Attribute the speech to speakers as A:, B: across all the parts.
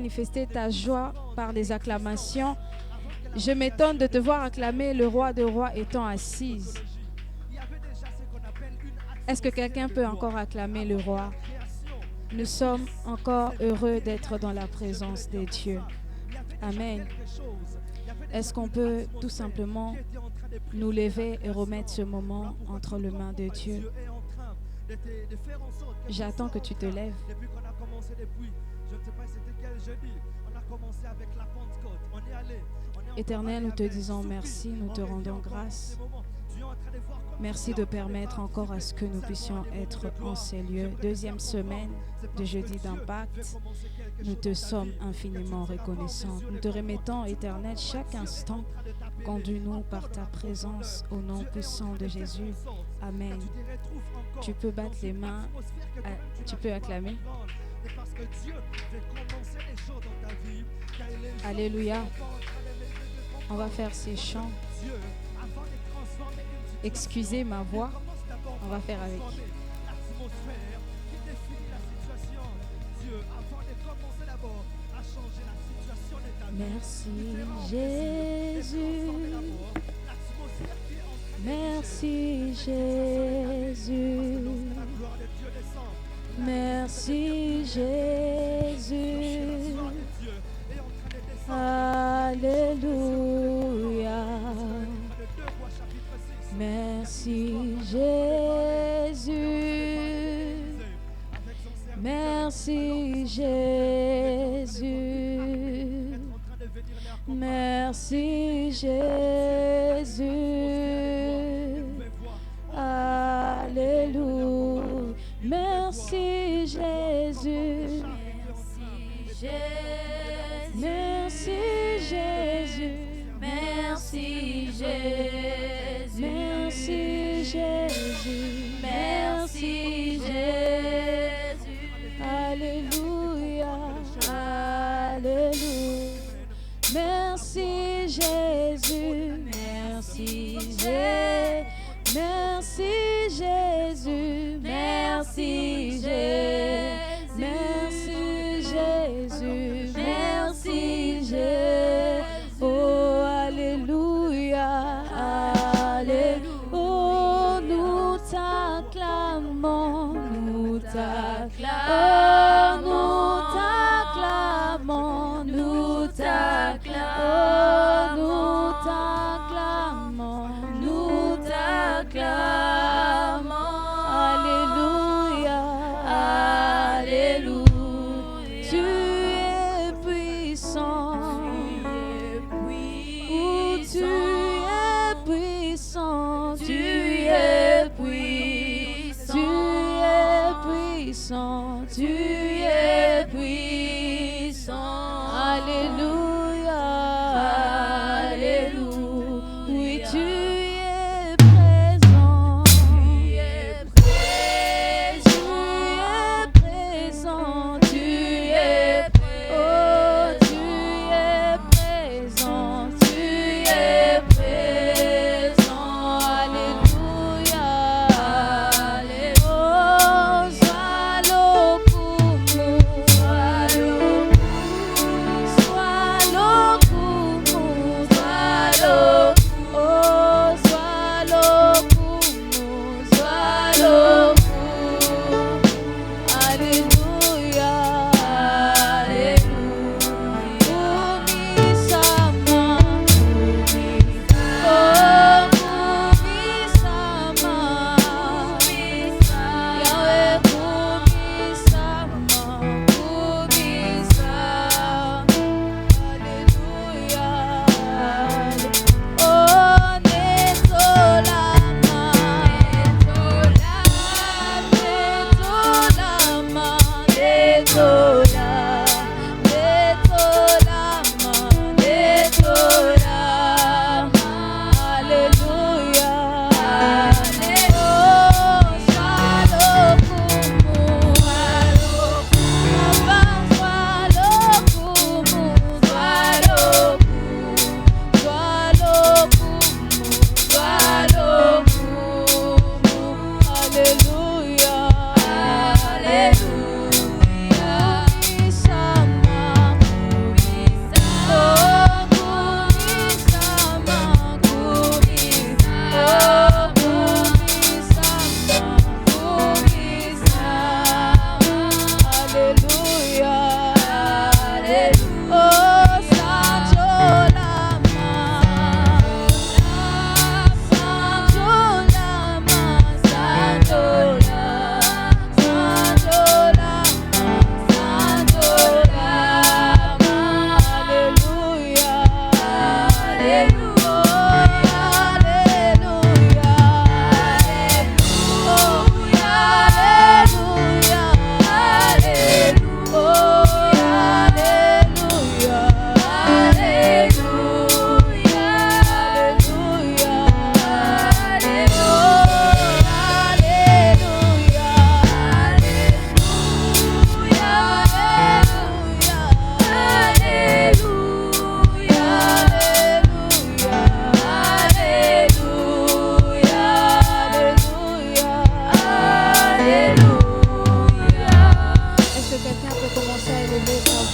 A: Manifester ta joie par des acclamations. Je m'étonne de te voir acclamer le roi de rois étant assise. Est-ce que quelqu'un peut encore acclamer le roi? Nous sommes encore heureux d'être dans la présence des dieux. Amen. Est-ce qu'on peut tout simplement nous lever et remettre ce moment entre les mains de Dieu? J'attends que tu te lèves. Éternel, nous te disons merci, nous te rendons grâce. Merci de permettre encore à ce que nous puissions être en ces lieux. Deuxième semaine de jeudi d'impact. Nous te sommes infiniment reconnaissants. Nous te remettons, Éternel, chaque instant. Conduis-nous par ta présence au nom puissant de Jésus. Amen. Tu peux battre les mains, tu peux acclamer. Alléluia. On va faire ces chants. Excusez ma voix. On va faire avec. Merci Jésus. Merci Jésus. Merci Jésus. Alléluia. Merci Jésus. Merci Jésus. Merci Jésus. Alléluia. Merci Jésus. Merci Jésus. Merci Jésus. Merci Jésus. Merci Jésus. Alléluia. Alléluia. Merci Jésus. Merci Jésus. Merci Jésus. Merci Jésus. Merci Jésus. Merci Jésus. Oh, alléluia. Alléluia. Oh, nous t'acclamons. Nous t'acclamons. Oh, nous t'acclamons. Nous t'acclamons. Nous t'acclamons. Nous t'acclamons. Alléluia. Alléluia. Tu es puissant. Tu es puissant. Tu es puissant. Tu es puissant. Tu es puissant. Alléluia. Alléluia. Oui, tu es présent. Tu es présent. Tu es présent. Oh, tu es présent. Tu es présent. Alléluia. Oh, sois l'eau pour nous. Sois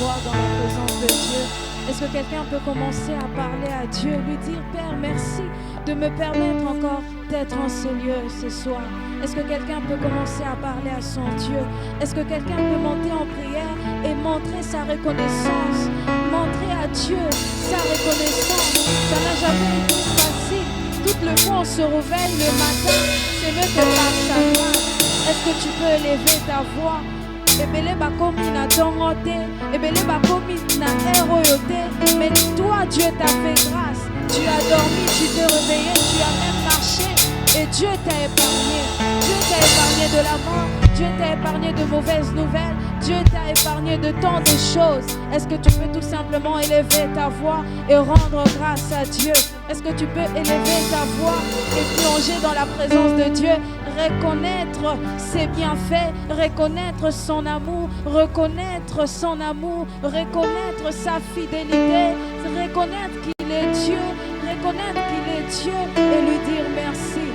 A: t'asseoir dans la présence de Dieu. Est-ce que quelqu'un peut commencer à parler à Dieu, lui dire, Père, merci de me permettre encore d'être en ces lieux ce soir. Est-ce que quelqu'un peut commencer à parler à son Dieu? Est-ce que quelqu'un peut monter en prière et montrer sa reconnaissance, montrer à Dieu sa reconnaissance? Ça n'a jamais été facile. Toutes les fois on se réveille le matin, c'est mieux que par sa grâce. Est-ce que tu peux élever ta voix? Ebele bakomi na tongote, ebele bakomi na eroyote, mais toi Dieu t'a fait grâce. Tu as dormi, tu t'es réveillé, tu as même marché et Dieu t'a épargné. Dieu t'a épargné de la mort, Dieu t'a épargné de mauvaises nouvelles, Dieu t'a épargné de tant de choses. Est-ce que tu peux tout simplement élever ta voix et rendre grâce à Dieu? Est-ce que tu peux élever ta voix et plonger dans la présence de Dieu? Reconnaître ses bienfaits, reconnaître son amour, reconnaître son amour, reconnaître sa fidélité, reconnaître qu'il est Dieu, reconnaître qu'il est Dieu et lui dire merci.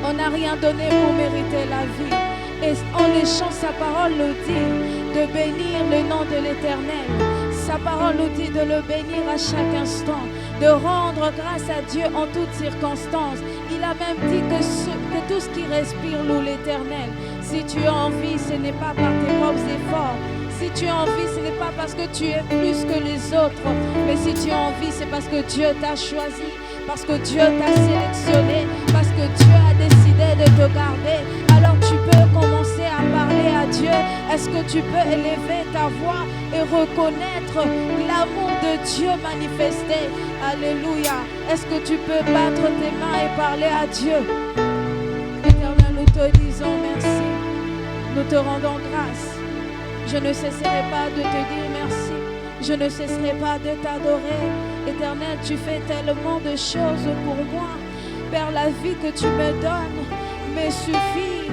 A: On n'a rien donné pour mériter la vie. Et en léchant sa parole nous dit de bénir le nom de l'Éternel. Sa parole nous dit de le bénir à chaque instant, de rendre grâce à Dieu en toutes circonstances. Il a même dit que tout ce qui respire loue l'Éternel. Si tu as envie, ce n'est pas par tes propres efforts. Si tu as envie, ce n'est pas parce que tu es plus que les autres. Mais si tu as envie, c'est parce que Dieu t'a choisi, parce que Dieu t'a sélectionné, parce que Dieu a décidé de te garder. Alors tu peux commencer à parler à Dieu. Est-ce que tu peux élever ta voix et reconnaître l'amour de Dieu manifesté? Alléluia. Est-ce que tu peux battre tes mains et parler à Dieu? Éternel, nous te disons merci. Nous te rendons grâce. Je ne cesserai pas de te dire merci. Je ne cesserai pas de t'adorer. Éternel, tu fais tellement de choses pour moi. Père, la vie que tu me donnes me suffit.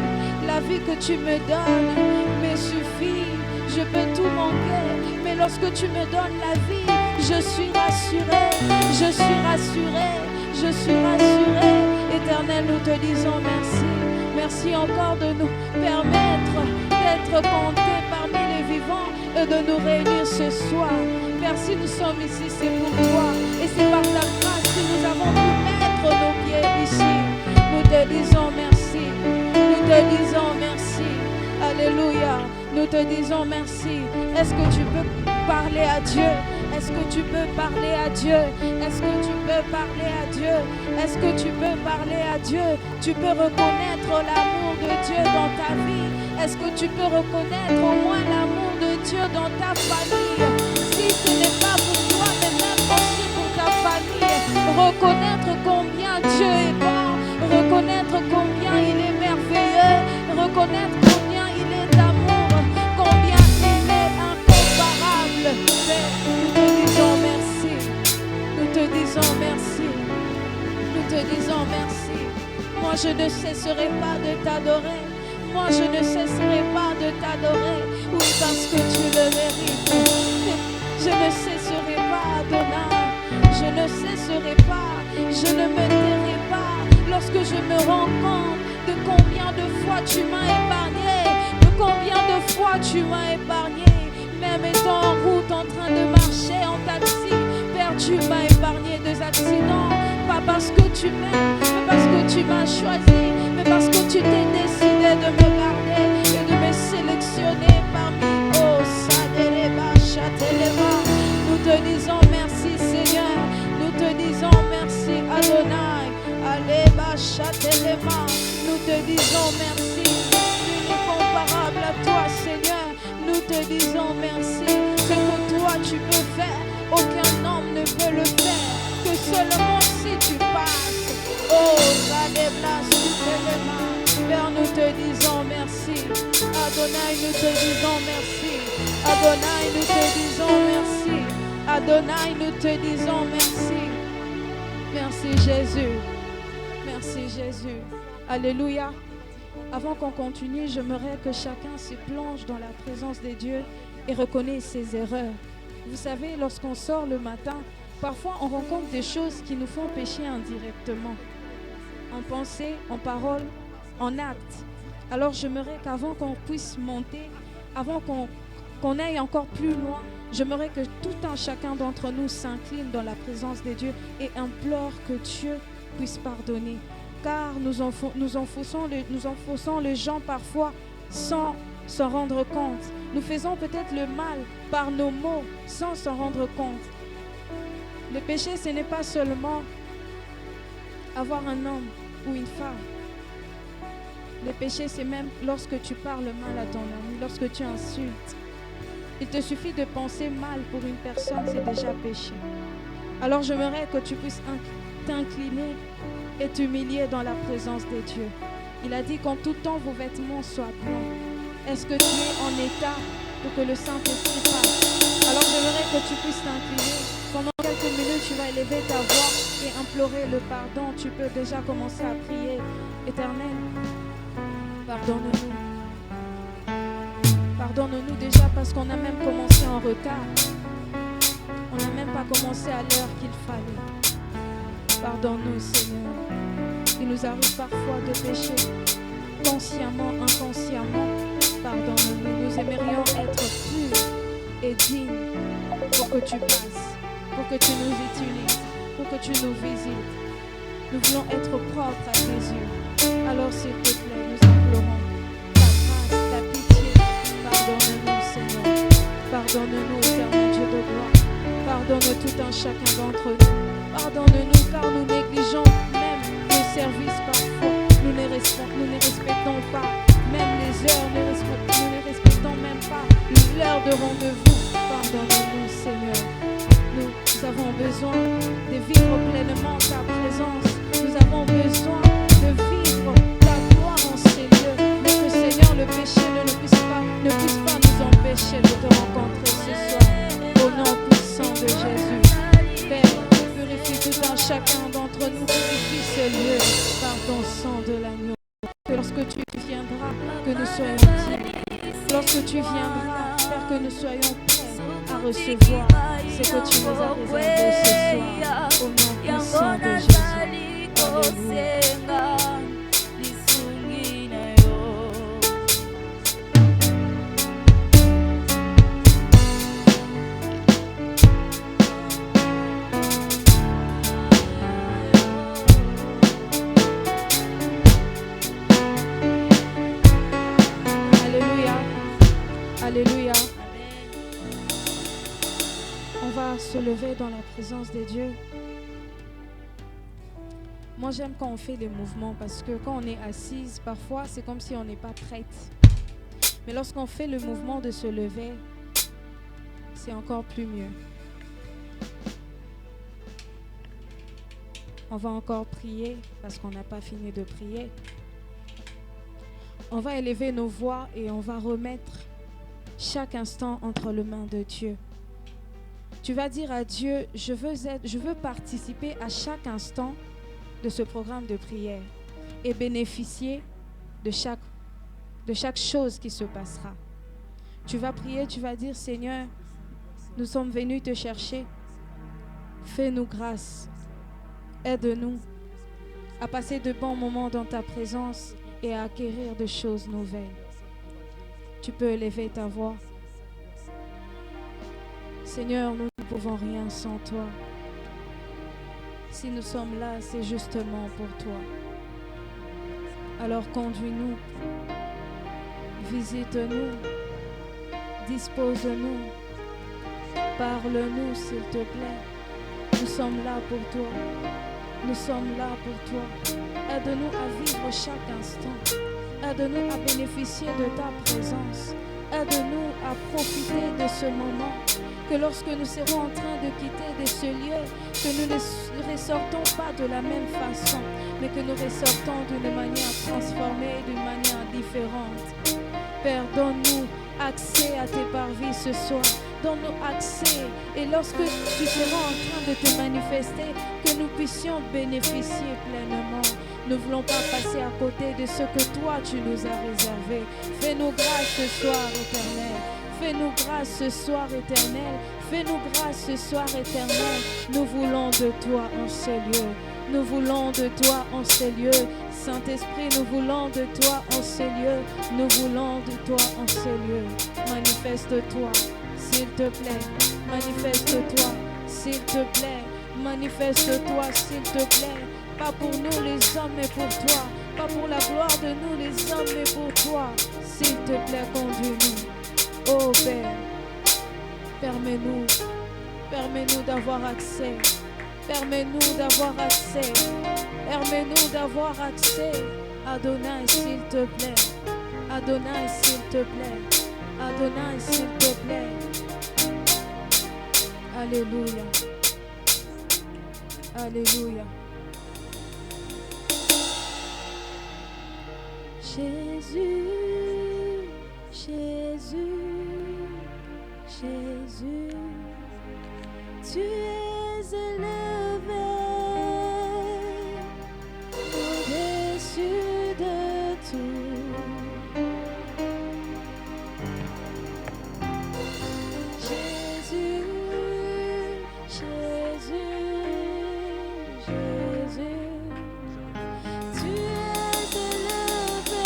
A: La vie que tu me donnes me suffit. Je peux tout manquer, mais lorsque tu me donnes la vie, je suis rassurée, je suis rassurée, je suis rassurée. Éternel, nous te disons merci. Merci encore de nous permettre d'être comptés parmi les vivants et de nous réunir ce soir. Père, si nous sommes ici, c'est pour toi. Et c'est par ta grâce que nous avons pu mettre nos pieds ici. Nous te disons merci. Nous te disons merci. Alléluia. Nous te disons merci. Est-ce que tu peux parler à Dieu? Est-ce que tu peux parler à Dieu? Est-ce que tu peux parler à Dieu? Est-ce que tu peux parler à Dieu? Tu peux reconnaître l'amour de Dieu dans ta vie. Est-ce que tu peux reconnaître au moins l'amour de Dieu dans ta famille? Si ce n'est pas pour toi, mais même aussi pour ta famille, reconnaître combien Dieu est bon, reconnaître combien il est merveilleux, reconnaître combien il est d'amour, combien il est incomparable. Nous te disons merci. Nous te disons merci. Nous te disons merci. Moi, je ne cesserai pas de t'adorer. Moi, je ne cesserai pas de t'adorer. Oui, parce que tu le mérites. Je ne cesserai pas, Adonai. Je ne cesserai pas. Je ne me tairai pas. Lorsque je me rends compte de combien de fois tu m'as épargné, de combien de fois tu m'as épargné, même étant en route, en train de marcher en taxi, Père, tu m'as épargné des accidents. Pas parce que tu m'aimes, mais parce que tu m'as choisi, mais parce que tu t'es décidé de me garder et de me sélectionner parmi Sadeleba, Chateleba. Nous te disons merci, Seigneur. Nous te disons merci, Adonai. Aleba, Chateleba. Nous te disons merci. Nul n'est comparable à toi, Seigneur. Nous te disons merci. Ce que toi tu peux faire, aucun homme ne peut le faire. Que seulement si tu passes. Oh, Sadebla, Soutelema. Père, nous te disons merci. Adonai, nous te disons merci. Adonai, nous te disons merci. Adonai, nous te disons merci. Merci Jésus. Merci Jésus. Alléluia. Avant qu'on continue, j'aimerais que chacun se plonge dans la présence de Dieu et reconnaisse ses erreurs. Vous savez, lorsqu'on sort le matin, parfois on rencontre des choses qui nous font pécher indirectement. En pensée, en parole, en acte. Alors j'aimerais qu'avant qu'on puisse monter, avant qu'on qu'on aille encore plus loin. J'aimerais que tout un chacun d'entre nous s'incline dans la présence de Dieu et implore que Dieu puisse pardonner. Car nous enfonçons les gens parfois sans s'en rendre compte. Nous faisons peut-être le mal par nos mots sans s'en rendre compte. Le péché, ce n'est pas seulement avoir un homme ou une femme. Le péché, c'est même lorsque tu parles mal à ton ami, lorsque tu insultes. Il te suffit de penser mal pour une personne, c'est déjà péché. Alors j'aimerais que tu puisses t'incliner et t'humilier dans la présence de Dieu. Il a dit qu'en tout temps vos vêtements soient blancs. Est-ce que tu es en état pour que le Saint-Esprit passe? Alors j'aimerais que tu puisses t'incliner. Pendant quelques minutes, tu vas élever ta voix et implorer le pardon. Tu peux déjà commencer à prier. Éternel, pardonne-nous. Pardonne-nous déjà parce qu'on a même commencé en retard. On n'a même pas commencé à l'heure qu'il fallait. Pardonne-nous, Seigneur. Il nous arrive parfois de pécher, consciemment, inconsciemment. Pardonne-nous. Nous aimerions être purs et dignes pour que tu passes, pour que tu nous utilises, pour que tu nous visites. Nous voulons être propres à tes yeux. Alors, s'il te plaît, nous implorons ta grâce, ta pitié. Pardonne-nous, Seigneur. Pardonne-nous, éternel Dieu de gloire. Pardonne tout un chacun d'entre nous. Pardonne-nous car nous négligeons même le service parfois. Nous ne respectons pas même les heures. Nous ne respectons même pas l'heure de rendez-vous. Pardonne-nous, Seigneur. Nous avons besoin de vivre pleinement ta présence. Nous avons besoin de vivre ta gloire en ces lieux. Mais que, Seigneur, le péché ne puisse pas nous empêcher de te rencontrer ce soir. Au nom puissant de Jésus. Père, purifie tout un chacun d'entre nous. Purifie ce lieu par ton sang de l'agneau. Que lorsque tu viendras, que nous soyons dignes. Lorsque tu viendras, Père, que nous soyons prêts à recevoir ce que tu nous as réservé ce soir. Au nom puissant de Jésus. Alléluia. Alléluia. On va se lever dans la présence de Dieu. Moi, j'aime quand on fait des mouvements parce que quand on est assise, parfois, c'est comme si on n'est pas prête. Mais lorsqu'on fait le mouvement de se lever, c'est encore plus mieux. On va encore prier parce qu'on n'a pas fini de prier. On va élever nos voix et on va remettre chaque instant entre les mains de Dieu. Tu vas dire à Dieu, je veux participer à chaque instant de ce programme de prière et bénéficier de chaque chose qui se passera. Tu vas prier, tu vas dire, Seigneur, nous sommes venus te chercher. Fais-nous grâce. Aide-nous à passer de bons moments dans ta présence et à acquérir de choses nouvelles. Tu peux élever ta voix. Seigneur, nous ne pouvons rien sans toi. Si nous sommes là, c'est justement pour toi. Alors conduis-nous, visite-nous, dispose-nous, parle-nous s'il te plaît. Nous sommes là pour toi. Nous sommes là pour toi. Aide-nous à vivre chaque instant. Aide-nous à bénéficier de ta présence. Aide-nous à profiter de ce moment. Que lorsque nous serons en train de quitter de ce lieu, que nous ne ressortons pas de la même façon, mais que nous ressortons d'une manière transformée, d'une manière différente. Père, donne-nous accès à tes parvis ce soir. Donne-nous accès. Et lorsque tu seras en train de te manifester, que nous puissions bénéficier pleinement. Nous ne voulons pas passer à côté de ce que toi tu nous as réservé. Fais-nous grâce ce soir, Éternel. Fais-nous grâce ce soir, Éternel. Fais-nous grâce ce soir, Éternel. Nous voulons de toi en ces lieux. Nous voulons de toi en ces lieux. Saint-Esprit, nous voulons de toi en ces lieux. Nous voulons de toi en ces lieux. Manifeste-toi, s'il te plaît. Manifeste-toi, s'il te plaît. Manifeste-toi, s'il te plaît. Pas pour nous les hommes, mais pour toi. Pas pour la gloire de nous les hommes, mais pour toi. S'il te plaît, conduis-nous. Oh Père, permets-nous. Permets-nous d'avoir accès. Permets-nous d'avoir accès. Permets-nous d'avoir accès. Adonai, s'il te plaît. Adonai, s'il te plaît. Adonai, s'il te plaît. Alléluia. Alléluia. Jésus, Jésus, Jésus, tu es élevé au-dessus de tout. Jésus, Jésus, Jésus, tu es élevé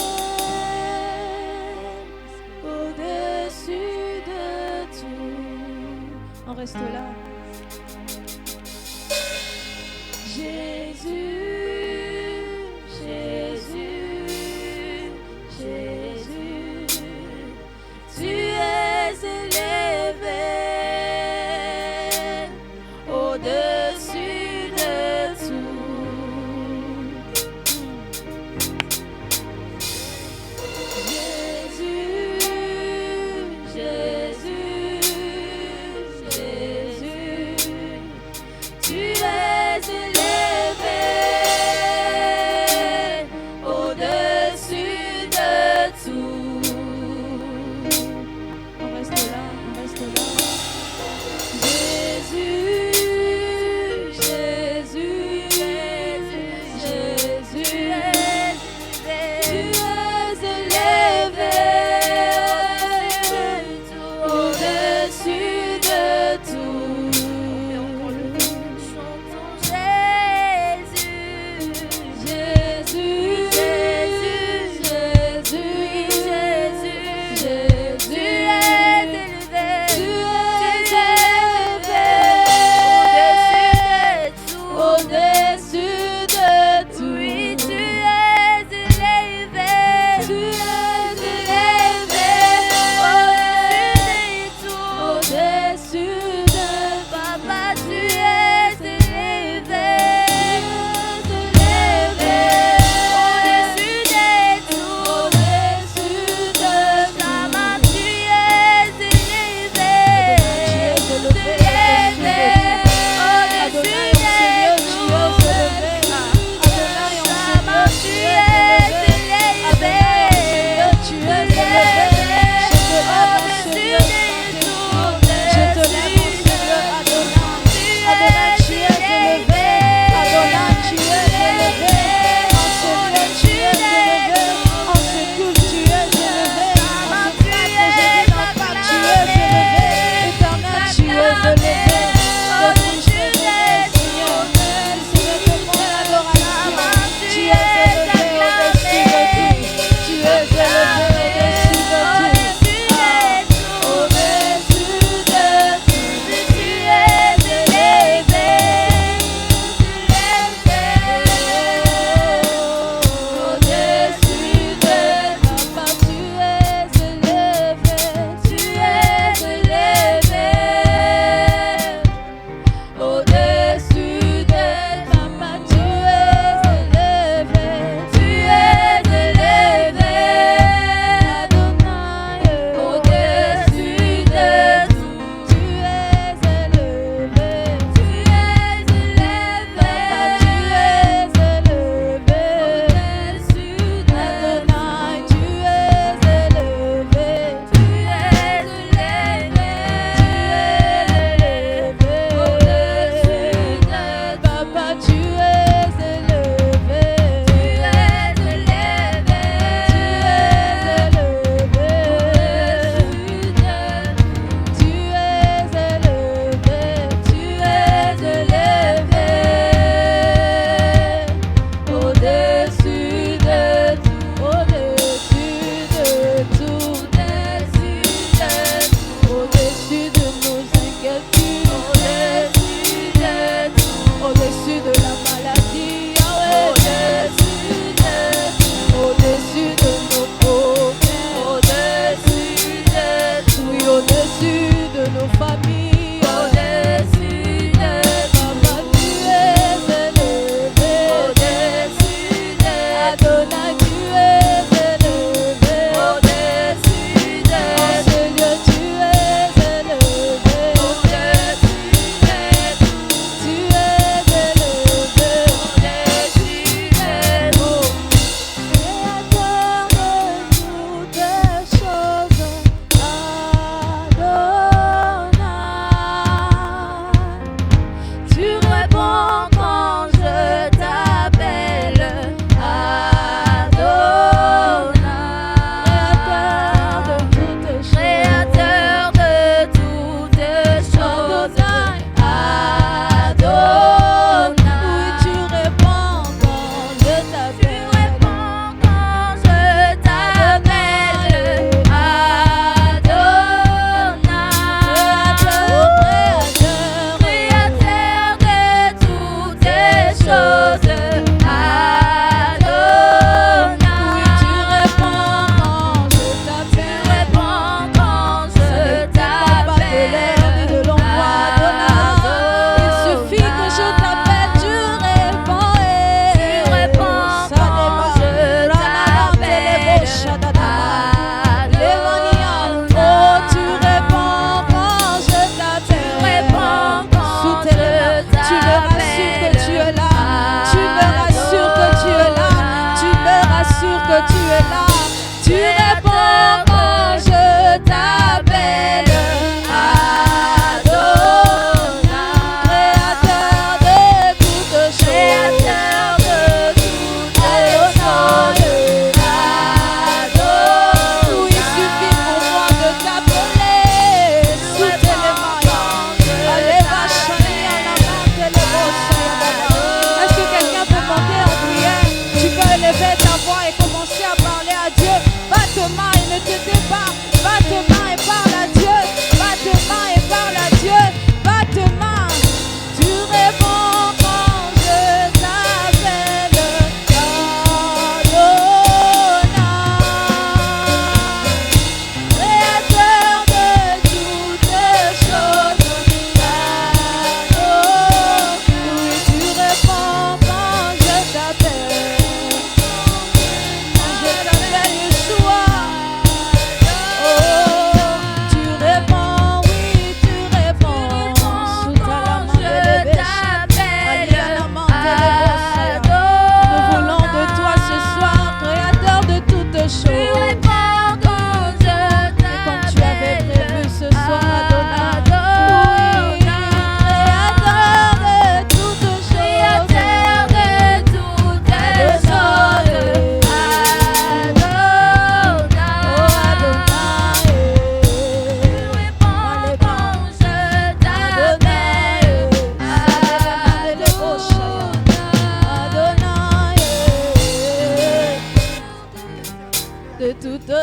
A: au-dessus de tout. On reste là. Jésus, Jésus, Jésus, tu es élevé au-dessus de tout. Jésus, Jésus, Jésus, tu es élevé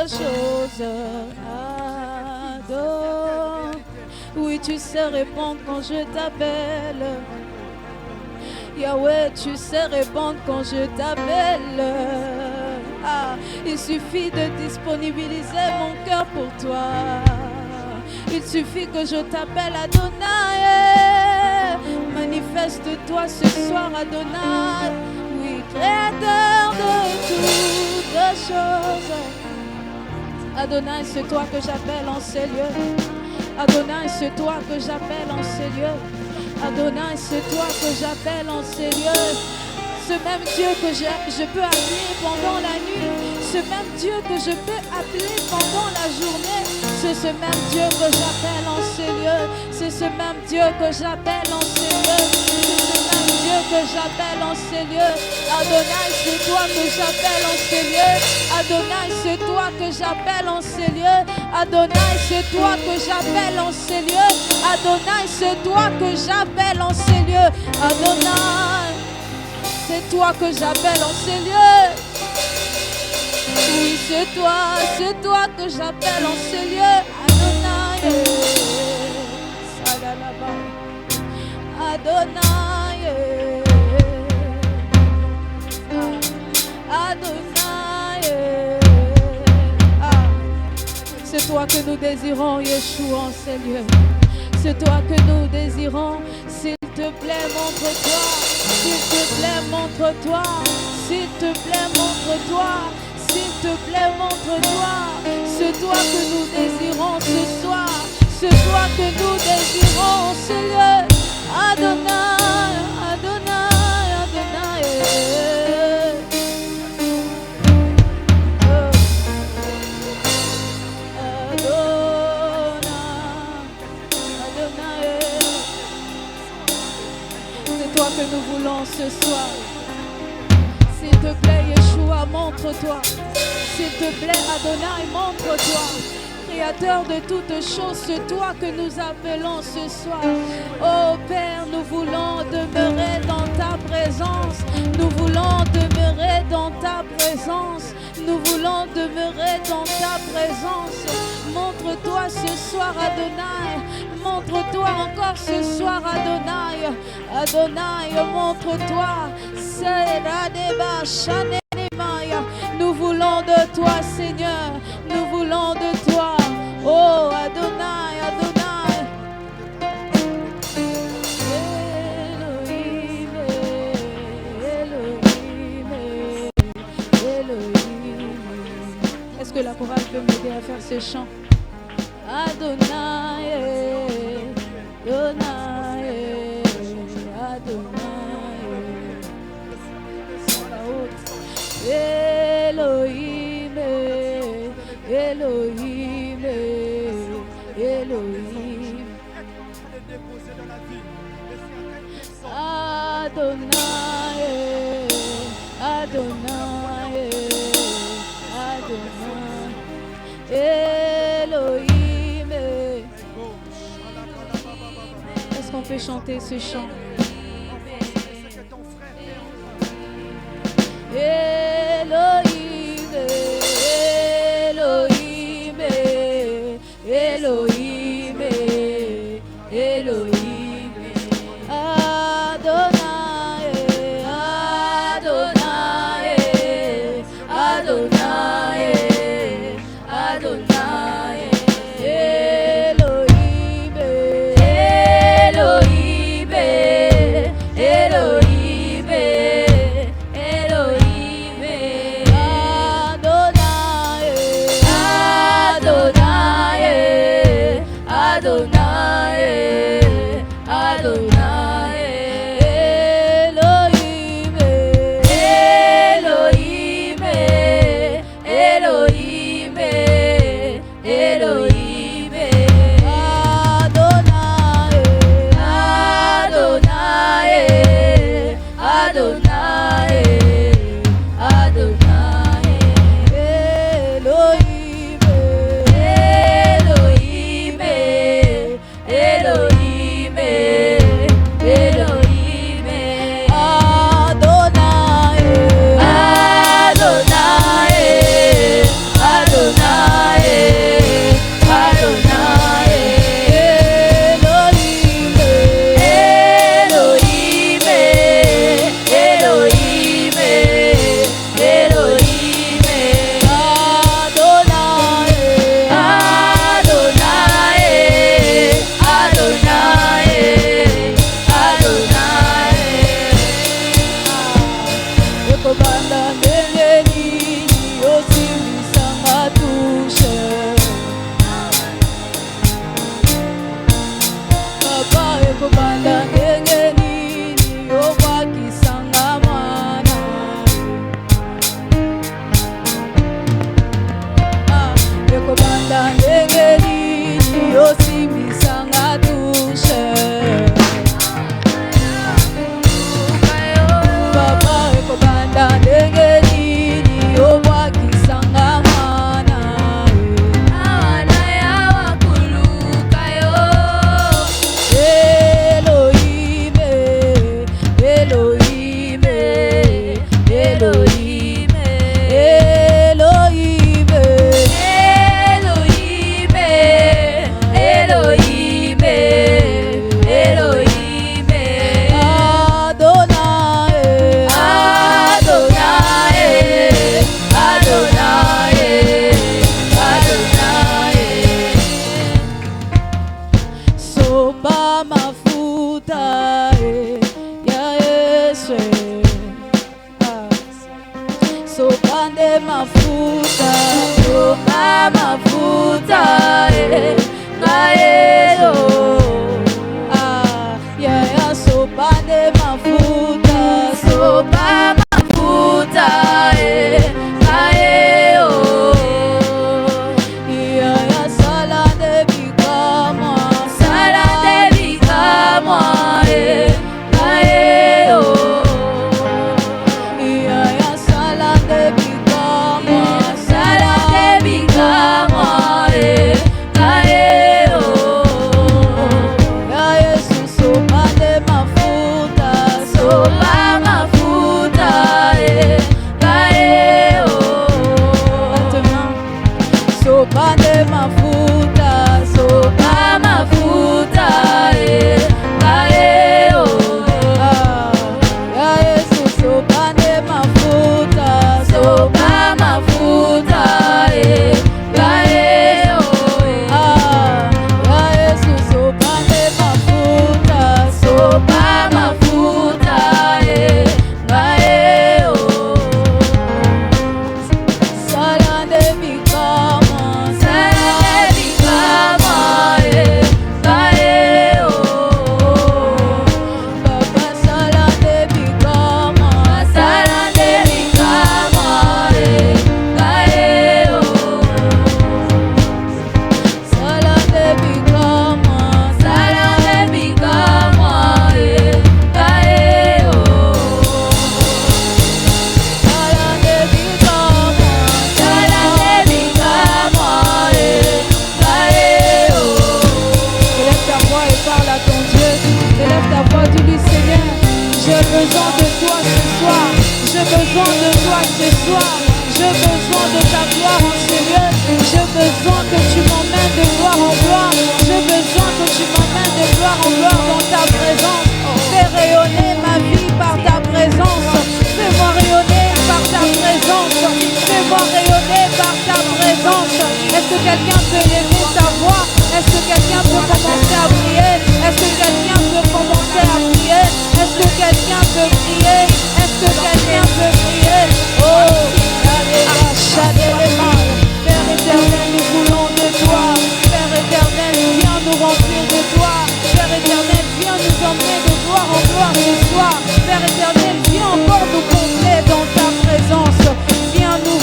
A: choses. Adore. Oui, tu sais répondre quand je t'appelle. Yahweh, tu sais répondre quand je t'appelle. Ah, il suffit de disponibiliser mon cœur pour toi. Il suffit que je t'appelle Adonai. Manifeste-toi ce soir, Adonai. Oui, créateur de toutes choses. Adonai, c'est toi que j'appelle en ces lieux. Adonai, c'est toi que j'appelle en ces lieux. Adonai, c'est toi que j'appelle en ces lieux. Ce même Dieu que je peux appeler pendant la nuit, ce même Dieu que je peux appeler pendant la journée, c'est ce même Dieu que j'appelle en ces lieux. C'est ce même Dieu que j'appelle en ces lieux. C'est ce même Dieu que j'appelle en ces lieux. Adonai, c'est toi que j'appelle en ces lieux. Adonai, c'est toi que j'appelle en ces lieux. Adonai, c'est toi que j'appelle en ces lieux. Adonai, c'est toi que j'appelle en ces lieux. Adonai, c'est toi que j'appelle en ces lieux. Oui, c'est toi que j'appelle en ces lieux. Adonai, Adonai, Adonai. C'est toi que nous désirons, Yeshua, en ces lieux. C'est toi que nous désirons. S'il te plaît, montre-toi. S'il te plaît, montre-toi. S'il te plaît, montre-toi. S'il te plaît, montre-toi. C'est toi que nous désirons ce soir. C'est toi que nous désirons ce lieu. Adonai, Adonai, Adonai. Que nous voulons ce soir. S'il te plaît, Yeshua, montre-toi. S'il te plaît, Adonai, montre-toi. Créateur de toutes choses, c'est toi que nous appelons ce soir. Oh Père, nous voulons demeurer dans ta présence. Nous voulons demeurer dans ta présence. Nous voulons demeurer dans ta présence. Montre-toi ce soir, Adonai. Montre-toi encore ce soir, Adonai. Adonai, montre-toi. Nous voulons de toi, Seigneur. Nous voulons de toi. Oh, Adonai, Adonai. Elohim, Elohim, Elohim. Est-ce que la chorale peut m'aider à faire ce chant? Adonai, Adonai, Adonai, Elohim, Elohim, Elohim, Adonai, Adonai, Adonai, Elohim. Est-ce qu'on peut chanter ce chant? Elohim, Elohim, Elohim, Elohim, Adonai, Adonai, Adonai, Adonai, Elohim, Elohim, Elohim, Elohim. ekobanda ndenge nini obwakisanga mwana ekobanda ndenge nini osimbisanga tushe papa ekobanda ndenge nini obwakisanga mwana awana yawa kuluka yo Elohime Elohime Elohime Elohime Elohime Elohime Elohime Adonai Adonai Adonai Adonai sopa mafuta ya Yesu sopande mafuta sopa mafuta ngaelo ya sopande mafuta sopa mafuta ngaelo ya salade bikama ngaelo ya salade bikama ngaelo ya Yesu sopande mafuta sopa mafuta ngaelo sopande mafuta sopa mafuta ngaelo ya Yesu sopande mafuta sopa mafuta ngaelo ya Yesu sopande mafuta sopa mafuta ngaelo salande bikama ngaelo Baba salande bikama ngaelo salande bikama ngaelo Élève ta voix et parle à ton Dieu. Élève ta voix, dis-lui Seigneur, j'ai besoin de toi ce soir. J'ai besoin de toi ce soir. J'ai besoin de ta gloire en ce lieu. J'ai besoin que tu m'emmènes de gloire en gloire. J'ai besoin que tu m'emmènes de gloire en gloire dans ta présence. Fais rayonner ma vie par ta présence. Fais-moi rayonner par ta présence. Fais-moi rayonner par ta présence. Est-ce que quelqu'un peut lever sa voix? Est-ce que quelqu'un peut commencer à prier? Est-ce que quelqu'un peut commencer à prier? Est-ce que quelqu'un peut prier? Est-ce que quelqu'un peut prier? Oh, Père éternel, nous voulons de toi. Père éternel, viens nous remplir de toi. Père éternel, viens nous emmener de gloire en gloire ce soir. Père éternel, viens encore nous combler dans ta présence. Viens nous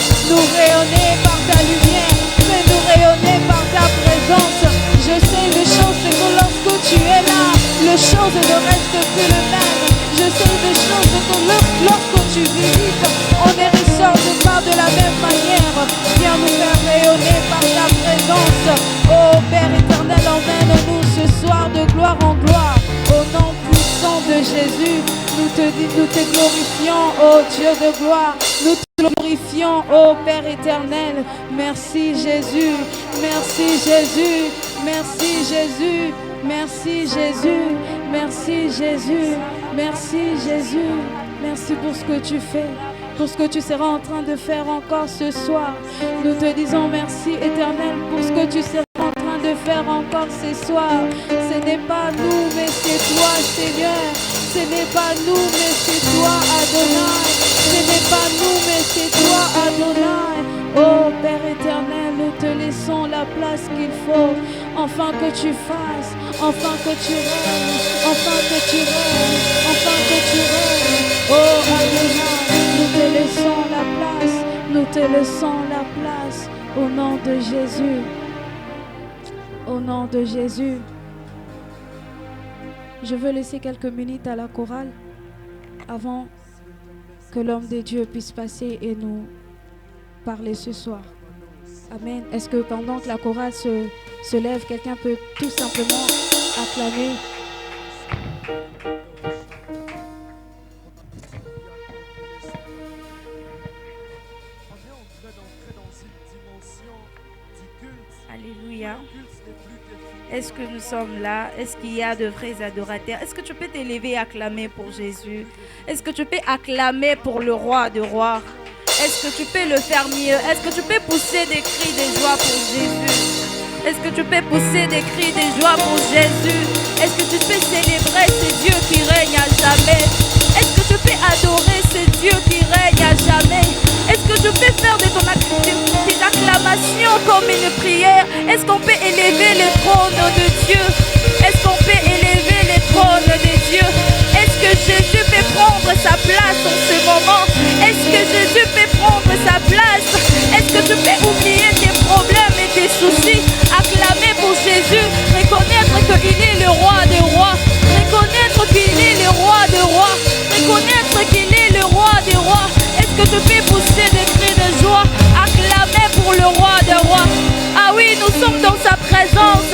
A: rayonner par ta lumière. Fais-nous rayonner par ta présence. Je sais une chose, c'est que lorsque tu es là, les choses ne restent plus les mêmes. Je sais une chose, c'est que lorsque tu visites, on ne ressort pas de la même manière. Viens nous faire rayonner par ta présence. Oh Père éternel, emmène-nous ce soir de gloire en gloire. Au nom puissant de Jésus, nous te glorifions, oh Dieu de gloire. Nous te glorifions, oh Père éternel. Merci Jésus, merci Jésus, merci Jésus, merci Jésus, merci Jésus, merci Jésus. Merci pour ce que tu fais, pour ce que tu seras en train de faire encore ce soir. Nous te disons merci éternel pour ce que tu seras en train de faire encore ce soir. Ce n'est pas nous, mais c'est toi, Seigneur. Ce n'est pas nous, mais c'est toi, Adonai. Ce n'est pas nous, mais c'est toi, Adonai. Oh Père éternel, nous te laissons la place qu'il faut. Enfin que tu fasses, enfin que tu règnes, que tu règnes, enfin que tu règnes. Oh Adonai, nous te laissons la place, nous te laissons la place. Au nom de Jésus, au nom de Jésus. Je veux laisser quelques minutes à la chorale avant que l'homme de Dieu puisse passer et nous parler ce soir. Amen. Est-ce que pendant que la chorale se lève, quelqu'un peut tout simplement acclamer?
B: Alléluia. Est-ce que nous sommes là? Est-ce qu'il y a de vrais adorateurs? Est-ce que tu peux t'élever et acclamer pour Jésus? Est-ce que tu peux acclamer pour le roi de rois? Est-ce que tu peux le faire mieux? Est-ce que tu peux pousser des cris de joie pour Jésus? Est-ce que tu peux pousser des cris de joie pour Jésus? Est-ce que tu peux célébrer ce Dieu qui règne à jamais? Est-ce que tu peux adorer ce Dieu qui règne à jamais? Est-ce que tu peux faire de tes acclamations comme une prière? Est-ce qu'on peut élever le trône de Dieu? Est-ce qu'on peut élever le trône de Dieu? Est-ce que Jésus peut prendre sa place en ce moment? Est-ce que Jésus peut prendre sa place? Est-ce que tu peux oublier tes problèmes et tes soucis? Acclamer pour Jésus, reconnaître qu'il est le roi des rois, reconnaître qu'il est le roi des rois, reconnaître qu'il est le roi des rois. Est-ce que tu peux pousser des cris de joie? Acclamer pour le roi des rois. Ah oui, nous sommes dans sa présence.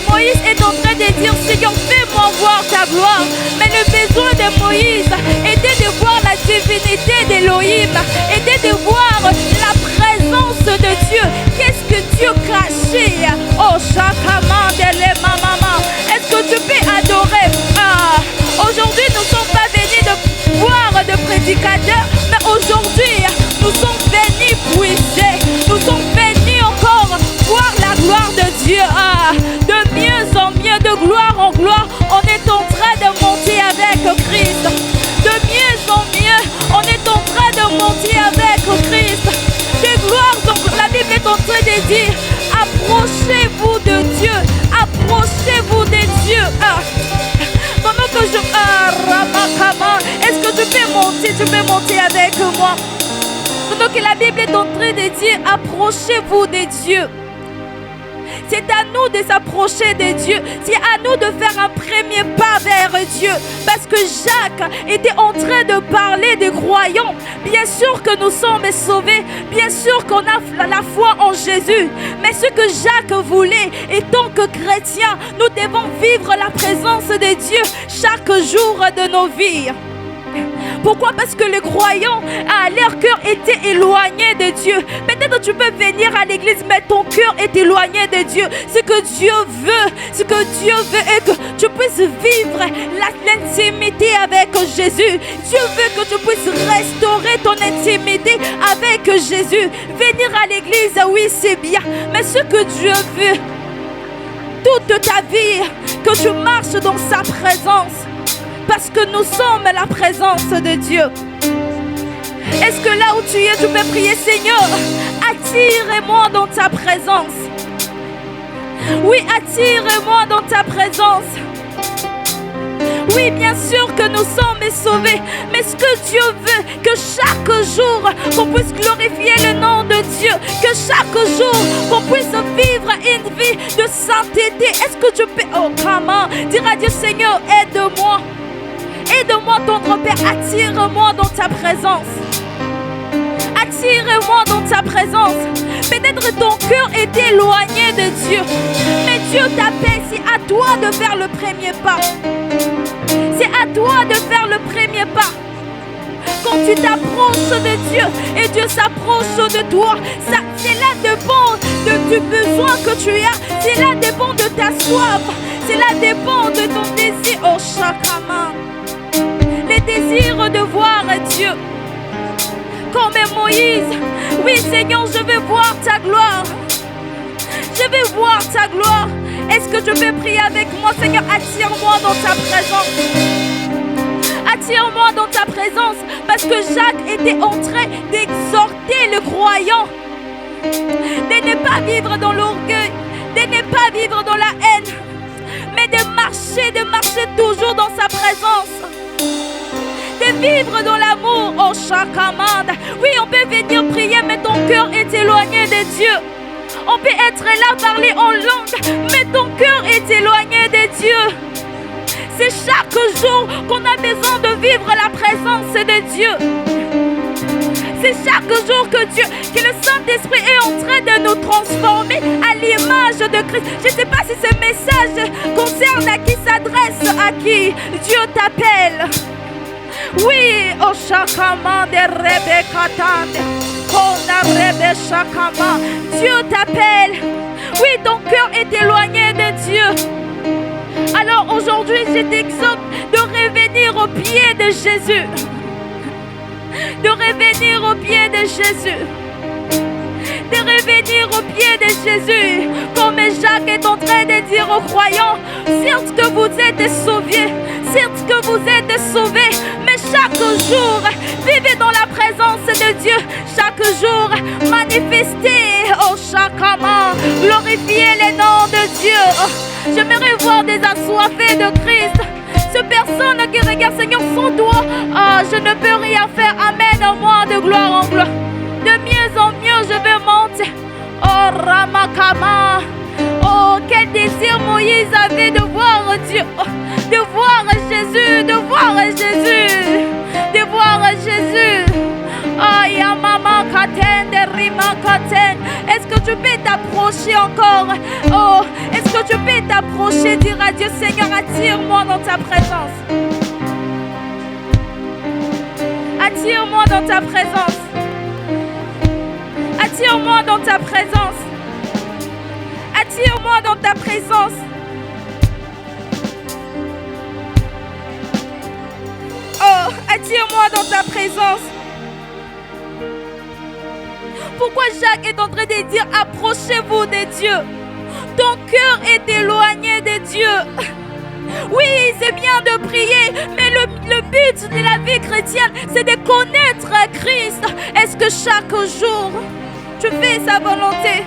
B: Moïse est en train de dire, Seigneur, fais-moi voir ta gloire. Mais le besoin de Moïse était de voir la divinité d'Élohim, était de voir la présence de Dieu. Qu'est-ce que Dieu cachait? Oh, chakamandele mamama. Est-ce que tu peux adorer? Aujourd'hui, nous ne sommes pas venus de voir de prédicateurs, mais aujourd'hui, nous sommes venus puiser. Nous sommes venus encore voir la gloire de Dieu. De mieux en mieux, de gloire en gloire, on est en train de monter avec Christ. De mieux en mieux, on est en train de monter avec Christ. De gloire, donc la Bible est en train de dire, approchez-vous de Dieu, approchez-vous de Dieu. Pendant que je... Est-ce que tu peux monter avec moi? Pendant que la Bible est en train de dire, approchez-vous de Dieu. C'est à nous de s'approcher de Dieu. C'est à nous de faire un premier pas vers Dieu. Parce que Jacques était en train de parler des croyants. Bien sûr que nous sommes sauvés. Bien sûr qu'on a la foi en Jésus. Mais ce que Jacques voulait, et tant que chrétiens, nous devons vivre la présence de Dieu chaque jour de nos vies. Pourquoi? Parce que les croyants, leur cœur était éloigné de Dieu. Peut-être tu peux venir à l'église, mais ton cœur est éloigné de Dieu. Ce que Dieu veut est que tu puisses vivre l'intimité avec Jésus. Dieu veut que tu puisses restaurer ton intimité avec Jésus. Venir à l'église, oui, c'est bien. Mais ce que Dieu veut, toute ta vie, que tu marches dans sa présence. Parce que nous sommes la présence de Dieu. Est-ce que là où tu es, tu peux prier, Seigneur, attire-moi dans ta présence. Oui, attire-moi dans ta présence. Oui, bien sûr que nous sommes sauvés. Mais ce que Dieu veut, que chaque jour, qu'on puisse glorifier le nom de Dieu. Que chaque jour, qu'on puisse vivre une vie de sainteté. Est-ce que tu peux, oh, comment dire à Dieu, Seigneur, aide-moi. Aide-moi, tendre Père, attire-moi dans ta présence. Attire-moi dans ta présence. Peut-être ton cœur est éloigné de Dieu. Mais Dieu t'appelle, c'est à toi de faire le premier pas. C'est à toi de faire le premier pas. Quand tu t'approches de Dieu et Dieu s'approche de toi, cela dépend du besoin que tu as. Cela dépend de ta soif. Cela dépend de ton désir. Oh, chacun. Les désirs de voir Dieu. Comme Moïse. Oui, Seigneur, je veux voir ta gloire. Je veux voir ta gloire. Est-ce que tu peux prier avec moi? Seigneur, attire-moi dans ta présence. Attire-moi dans ta présence. Parce que Jacques était en train d'exhorter le croyant de ne pas vivre dans l'orgueil, de ne pas vivre dans la haine, mais de marcher toujours dans sa présence. vivre dans l'amour. Oh, Shakamanda. Oui, on peut venir prier, mais ton cœur est éloigné de Dieu. On peut être là, parler en langue, mais ton cœur est éloigné de Dieu. C'est chaque jour qu'on a besoin de vivre la présence de Dieu. C'est chaque jour que le Saint-Esprit est en train de nous transformer à l'image de Christ. Je ne sais pas si ce message concerne à qui s'adresse, à qui Dieu t'appelle. Oui, oh Shakama de Rebecca Tande, Shakama, Dieu t'appelle. Oui, ton cœur est éloigné de Dieu. Alors aujourd'hui, je t'exhorte de revenir au pied de Jésus. De revenir au pied de Jésus. De revenir au pied de Jésus. Comme Jacques est en train de dire aux croyants, certes que vous êtes sauvés, certes que vous êtes sauvés, mais chaque jour, vivez dans la présence de Dieu. Chaque jour, manifestez, oh Shakama, glorifiez les noms de Dieu. J'aimerais voir des assoiffés de Christ. Ces personnes qui regardent, Seigneur, sans toi, je ne peux rien faire. Amène-moi de gloire en gloire. De mieux en mieux, je vais monter. Oh, Ramakama. Oh, quel désir Moïse avait de voir Dieu. Oh, de voir Jésus, de voir Jésus. De voir Jésus. Oh, Yamama Katen, de Rima Katen. Est-ce que tu peux t'approcher encore? Oh, est-ce que tu peux t'approcher, dire à Dieu, Seigneur, attire-moi dans ta présence. Attire-moi dans ta présence. Attire-moi dans ta présence. Attire-moi dans ta présence. Oh, attire-moi dans ta présence. Pourquoi Jacques est en train de dire approchez-vous de Dieu? Ton cœur est éloigné de Dieu. Oui, c'est bien de prier, mais le but de la vie chrétienne, c'est de connaître Christ. Est-ce que chaque jour, tu fais sa volonté?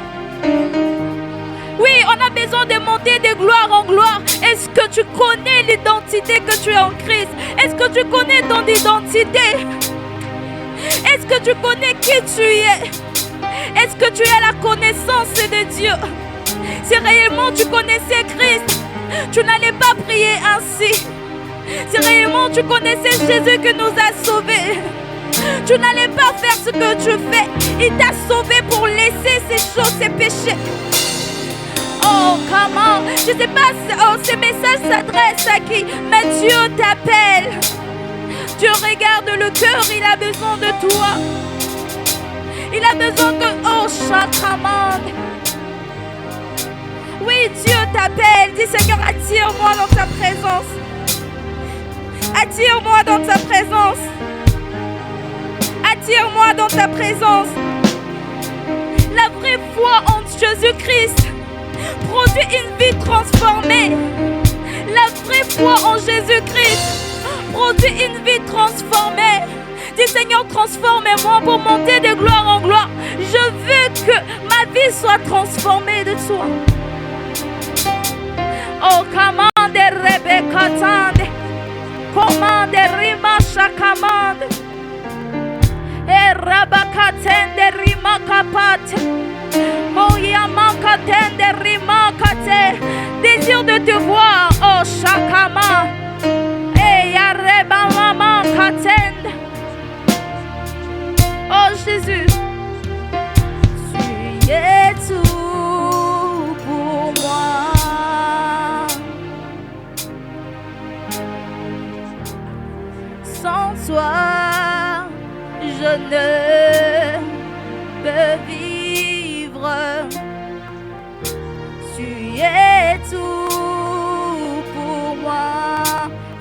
B: Oui, on a besoin de monter de gloire en gloire. Est-ce que tu connais l'identité que tu as en Christ? Est-ce que tu connais ton identité? Est-ce que tu connais qui tu es? Est-ce que tu as la connaissance de Dieu? Si réellement tu connaissais Christ, tu n'allais pas prier ainsi. Si réellement tu connaissais Jésus qui nous a sauvés, tu n'allais pas faire ce que tu fais. Il t'a sauvé pour laisser ces choses, ces péchés. Oh, comment? Je ne sais pas si ce message s'adresse à qui, mais Dieu t'appelle. Dieu regarde le cœur, il a besoin de toi. Il a besoin de... Oh, Shakaman. Oui, Dieu t'appelle. Dis, Seigneur, attire-moi dans ta présence. Attire-moi dans ta présence. Attire-moi dans ta présence. La vraie foi en Jésus-Christ produit une vie transformée. La vraie foi en Jésus-Christ produit une vie transformée. Dis, Seigneur, transforme-moi pour monter de gloire en gloire. Je veux que ma vie soit transformée de toi. Oh, commande Rebecca Tande, commande Rima Shakamande, et Rabaka Tende Rima Kapate, Moyamaka Tende Rima Kate. Désir de te voir, oh Shakama, et Yareba Mama Katende. Oh Jésus, tu es tout pour moi. Sans toi, je ne peux vivre. Tu es tout pour moi.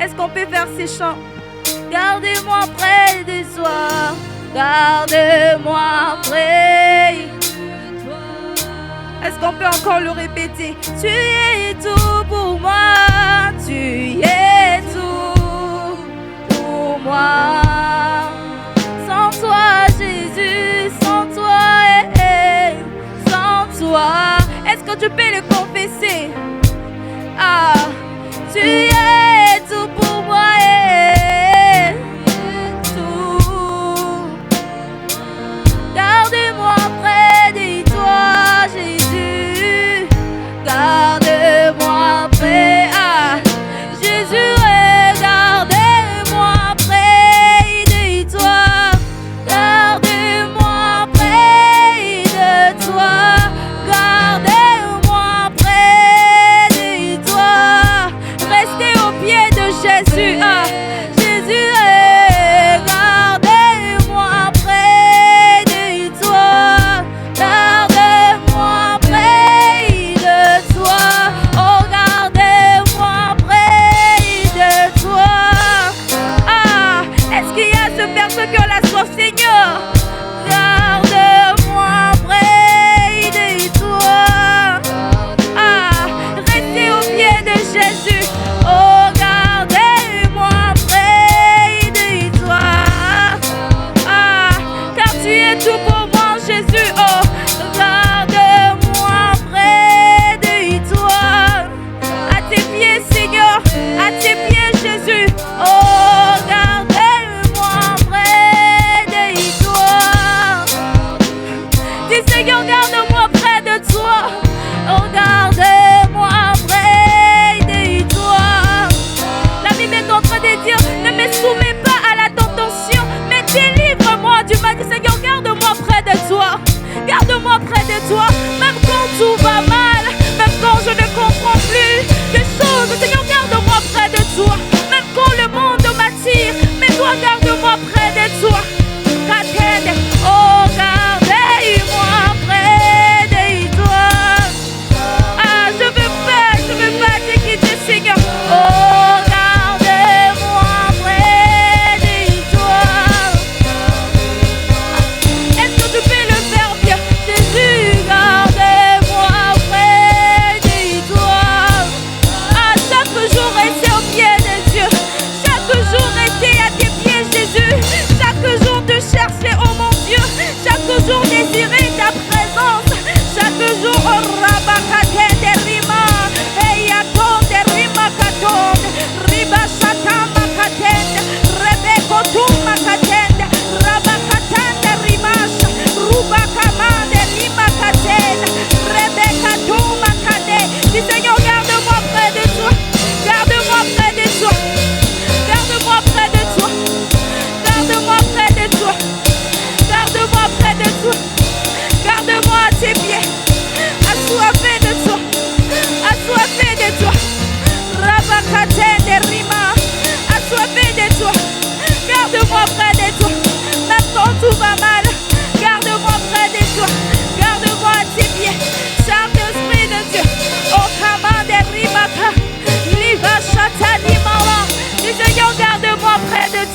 B: Est-ce qu'on peut faire ces chants? Gardez-moi près de toi. Garde-moi près de toi. Est-ce qu'on peut encore le répéter? Tu es tout pour moi. Tu es tout pour moi. Sans toi, Jésus, sans toi, sans toi. Est-ce que tu peux le confesser? Ah, tu es tout pour moi.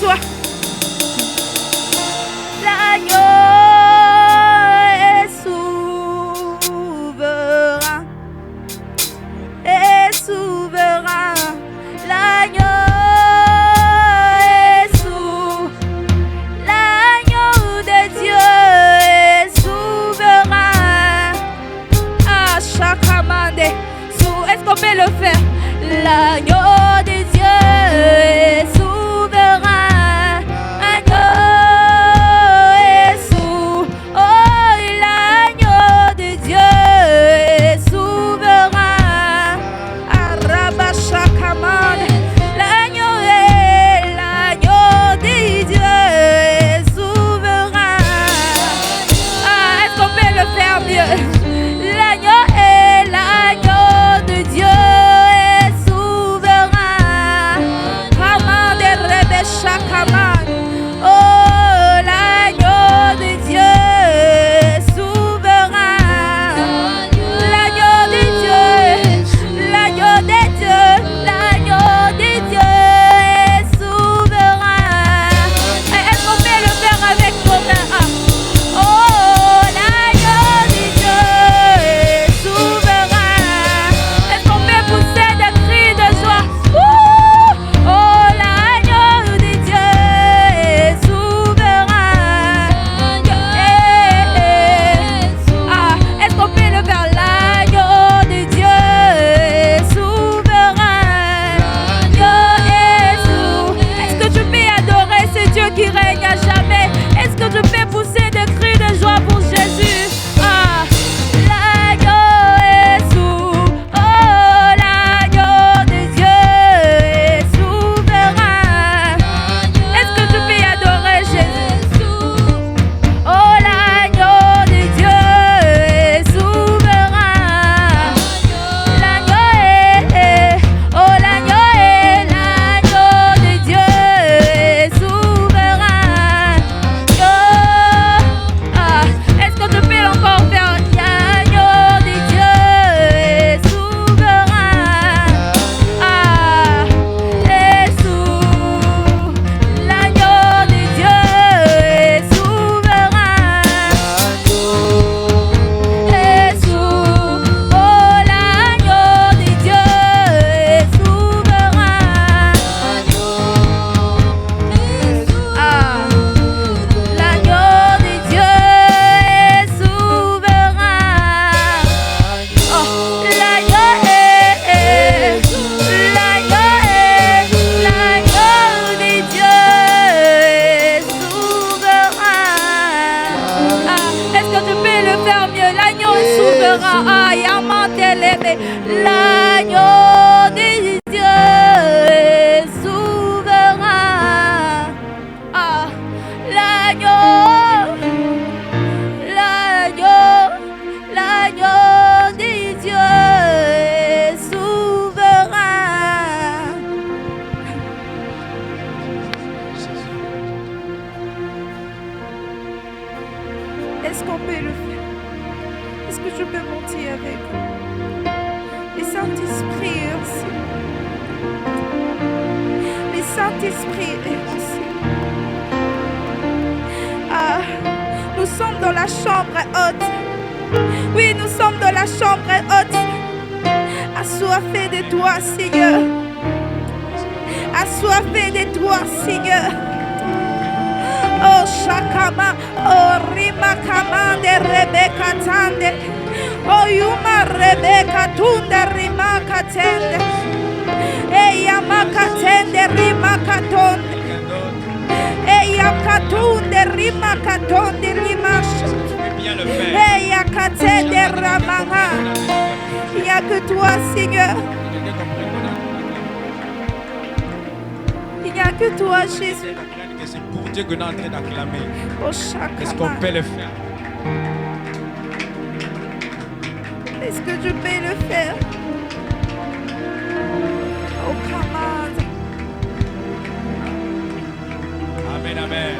B: soit. L'agneau est souverain. Est souverain. L'agneau est souverain. L'agneau de Dieu est souverain. Ah, chaque amande. Est-ce qu'on peut le faire? L'agneau de Dieu est souverain. L'agneau est souverain. Oh, l'agneau de Dieu est souverain. Arabachakamane. L'agneau de Dieu est souverain. Ah, est-ce qu'on peut le faire mieux? L'agneau de Dieu est souverain. Commande Rebbe Shakaman. Oh, l'agneau de Dieu est souverain. L'agneau de Dieu, l'agneau de Dieu, l'agneau de Dieu est souverain. Est-ce qu'on peut le faire avec nos mains? Oh, l'agneau de Dieu est souverain. Est-ce qu'on peut pousser des cris de joie? Oh, l'agneau de Dieu est souverain. Ah, est-ce qu'on peut le faire? L'agneau de Dieu est souverain. Est-ce que tu peux adorer ce Dieu qui règne à jamais? Est-ce que tu peux pousser des cris de joie pour Jésus? Ah, l'agneau est souverain. Oh, l'agneau de Dieu est souverain. Est-ce que tu peux adorer Jésus? Oh, l'agneau de Dieu est souverain. L'agneau est, oh, l'agneau de Dieu est souverain. Ah, est-ce que tu peux encore faire? L'agneau de Dieu est souverain. Ah, est l'agneau de Dieu est souverain. Oh, l'agneau de Dieu est souverain. Ah, l'agneau de Dieu est souverain. Oh, l'agneau de Dieu est souverain. Ah, est-ce que tu peux le faire mieux? L'agneau est souverain. Ah, Yamantelebe. L'agneau de Dieu est souverain. Ah, l'agneau de Dieu est souverain. Est-ce qu'on peut le faire? Est-ce que je peux monter avec vous? Le Saint-Esprit est aussi. Le Saint-Esprit est aussi. Ah, nous sommes dans la chambre haute. Oui, nous sommes dans la chambre haute. Assoiffés de toi, Seigneur. Assoiffés de toi, Seigneur. Oh, Shakama, oh, Rima Kamande, Rebecca Tande, oh, Yuma Rebecca Tunde, Rima Katende, Eyama Katende, Rima Katonde, Eyam Katunde, Rima Katonde, Rima Eya Katende, Ramanga. Il n'y a que toi, Seigneur. Il n'y a que toi, Jésus.
C: C'est pour Dieu que nous sommes en train d'acclamer.
B: Oh,
C: Est-ce qu'on peut le faire?
B: Est-ce que je peux le faire? Oh, commande.
C: Amen, amen.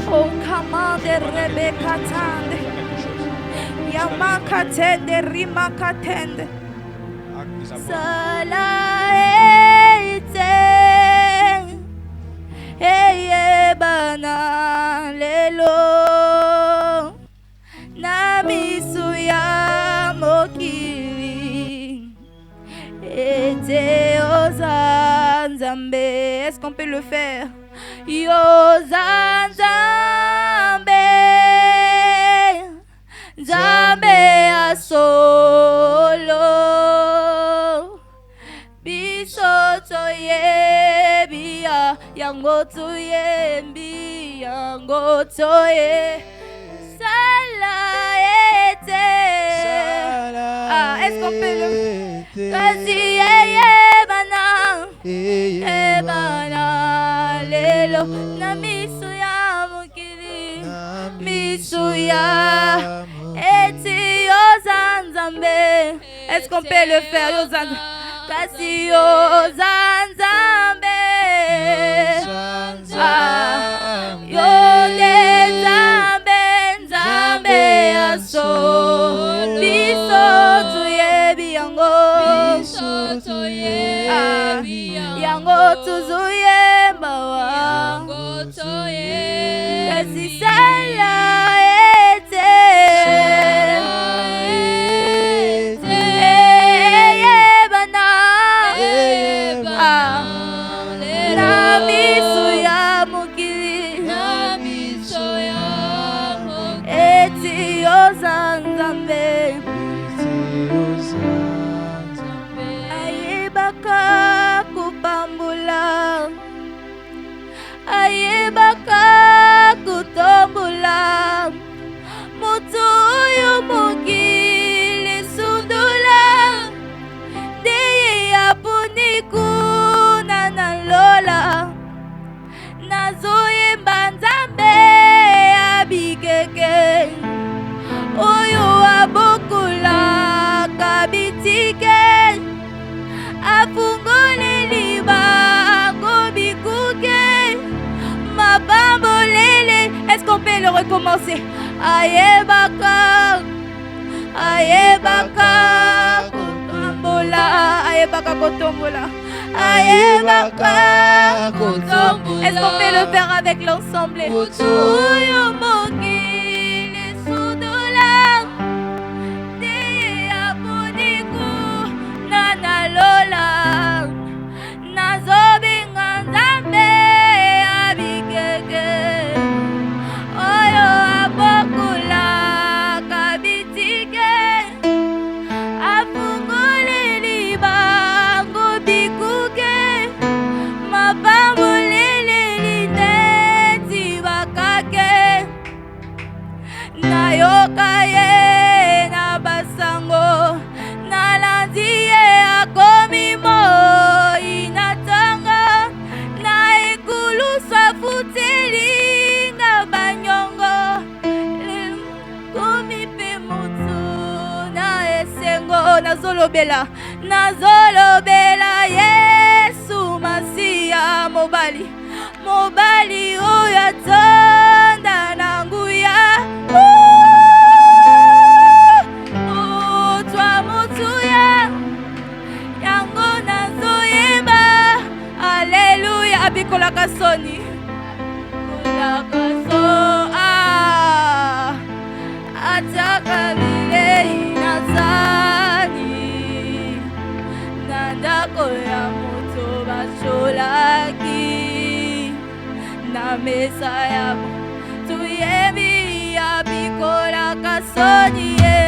B: Oh, commande, Rebecca Tande. Yamaka Tende, Rimaka Tende. Cela était. Hey, bana lelo na misu ya mokili ete oza nzambe. Est-ce qu'on peut le faire? Yoza nzambe, nzambe ya solo, biso toyebi yango toyembi yango toye sala ete. Est-ce qu'on peut le kasi bana bana lelo na misu ya mokili misu ya eti yoza nzambe. Est-ce qu'on peut le faire? Yoza kasi yoza nzambe, yode nzambe, nzambe aso biso tuyebi yango, biso tuyebi yango tuzuyemba wa yango toye kasi sala ete bana na miso ya mokili eti yoza nzambe ayebaka kupambula ayebaka kutombula mutu oyo mokili sundula ndeye yaponi kuna na lola nazoyemba nzambe abikeke oyo abokolaka bitike afungoleli bango bikuke mabambolele. Est-ce qu'on peut le recommencer? Ayebaka ayebaka kotombola ayebaka kotombola ayebaka kotombola. Est-ce qu'on peut le faire avec l'ensemble? Oyo mokili sudola deye aboniku nana lola nazobenga nzambe abikeke oyo abokolaka bitike afungoleli bango bikuke mabamboleleli neti bakake nayoka ye na basango nalandi ye akomi moi natanga na ekulusa futelinga banyongo komi pe mutu na esengo nazolobela Yesu Masiya mobali mobali oyo atonda na nguya mutuya yango nazoyeba aleluya abikolaka soni ataka bilei nazani na ndako ya moto basolaki na mesa ya tuyebi abikolaka soni ye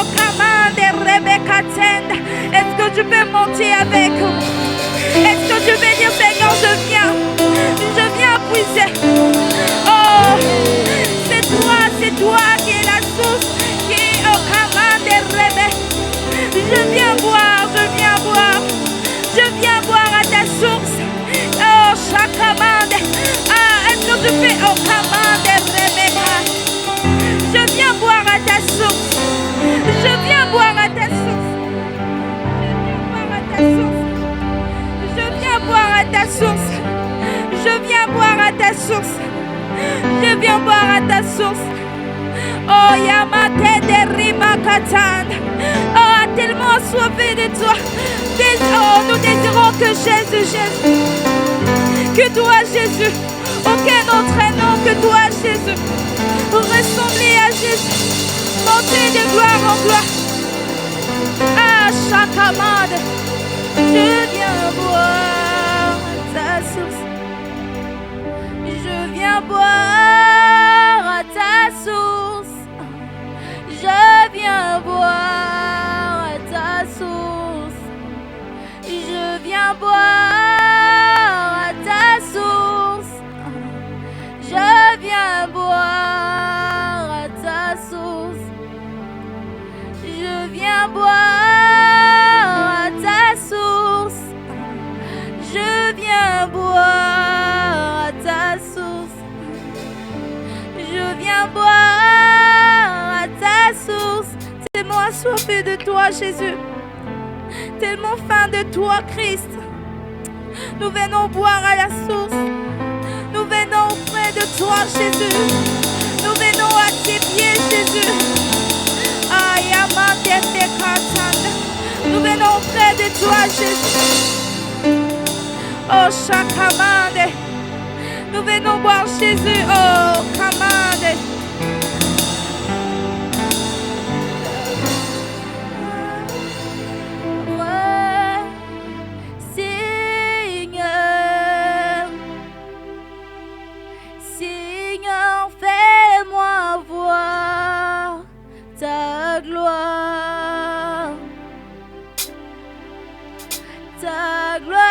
B: Oh, commande Rebecca Tend. Est-ce que tu peux monter avec moi? Est-ce que tu peux dire, Seigneur, je viens puiser. Oh, c'est toi qui es la source, qui est au commande Rebecca. Je viens boire à ta source. Oh, chaque commande. Est-ce que tu fais au commande Rebecca? Je viens boire à ta source. Je viens boire à ta source. Je viens boire à ta source. Je viens boire à ta source. Je viens boire à ta source. Oh, Yamate de Rimakatan. Oh, tellement assoiffé de toi. Oh, nous désirons que Jésus. Que toi, Jésus. Aucun autre nom que toi, Jésus. Ressembler à Jésus. Monter de gloire en gloire. À chaque amende. Je viens boire ta source. Je viens boire à ta source. Je viens boire à ta source. Je viens boire à ta source. Je viens boire à ta source. Je viens boire à ta source. Je viens boire à ta source. Je viens boire à ta source. Tellement assoiffé de toi, Jésus. Tellement faim de toi, Christ. Nous venons boire à la source. Nous venons auprès de toi, Jésus. Nous venons à tes pieds, Jésus. Nous venons auprès de toi, Jésus. Oh, Shakamande. Nous venons boire Jésus. Oh, Kamande. Seigneur, fais-moi voir ta gloire. Ta gloire,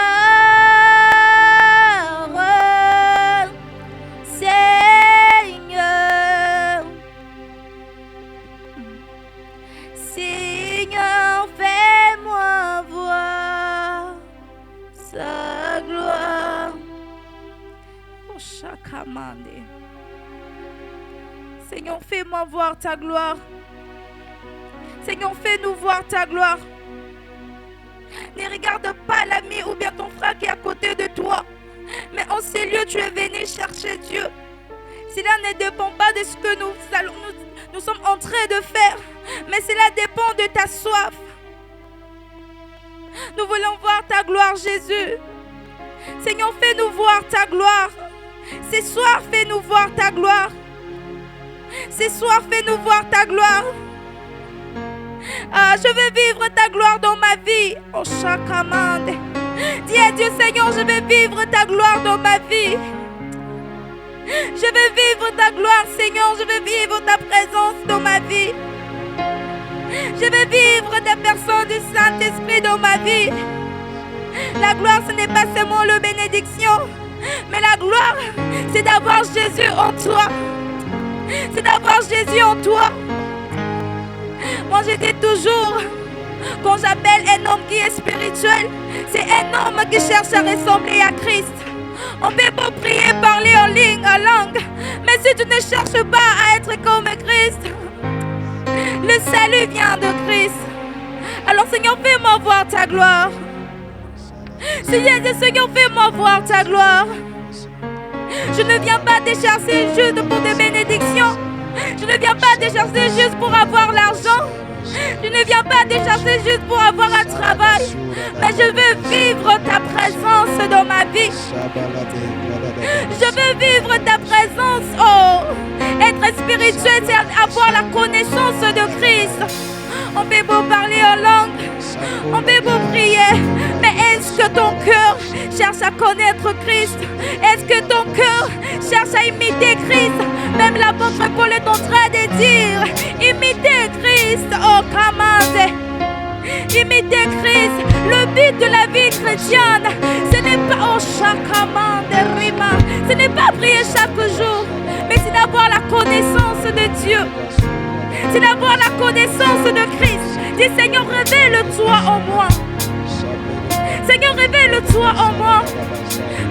B: Seigneur. Seigneur, fais-moi voir ta gloire. Oh, Shakamande. Seigneur, fais-moi voir ta gloire. Seigneur, fais-nous voir ta gloire. Ne regarde pas l'ami ou bien ton frère qui est à côté de toi. Mais en ces lieux, tu es venu chercher Dieu. Cela ne dépend pas de ce que nous sommes en train de faire. Mais cela dépend de ta soif. Nous voulons voir ta gloire, Jésus. Seigneur, fais-nous voir ta gloire. Ce soir, fais-nous voir ta gloire. Ce soir, fais-nous voir ta gloire. Je veux vivre ta gloire dans ma vie. Oh, chaque amende. Dis à Dieu, Seigneur, je veux vivre ta gloire dans ma vie. Je veux vivre ta gloire, Seigneur. Je veux vivre ta présence dans ma vie. Je veux vivre ta personne du Saint-Esprit dans ma vie. La gloire, ce n'est pas seulement la bénédiction. Mais la gloire, c'est d'avoir Jésus en toi. C'est d'avoir Jésus en toi. Moi, je dis toujours, quand j'appelle un homme qui est spirituel, c'est un homme qui cherche à ressembler à Christ. On peut pas prier, parler en langue, mais si tu ne cherches pas à être comme Christ, le salut vient de Christ. Alors, Seigneur, fais-moi voir ta gloire. Seigneur, fais-moi voir ta gloire. Je ne viens pas te chercher juste pour des bénédictions. Je ne viens pas te chercher juste pour avoir l'argent. Je ne viens pas te chercher juste pour avoir un travail. Mais je veux vivre ta présence dans ma vie. Je veux vivre ta présence. Oh, être spirituel, c'est avoir la connaissance de Christ. On peut beau parler en langue, on peut beau prier, mais est-ce que ton cœur cherche à connaître Christ? Est-ce que ton cœur cherche à imiter Christ? Même l'apôtre Paul est en train de dire, Imitez Christ, oh commande. Imitez Christ. Le but de la vie chrétienne, ce n'est pas au chakamande rima, ce n'est pas prier chaque jour, mais c'est d'avoir la connaissance de Dieu. C'est d'avoir la connaissance de Christ. Dis Seigneur, révèle-toi en moi. Seigneur, révèle-toi en moi.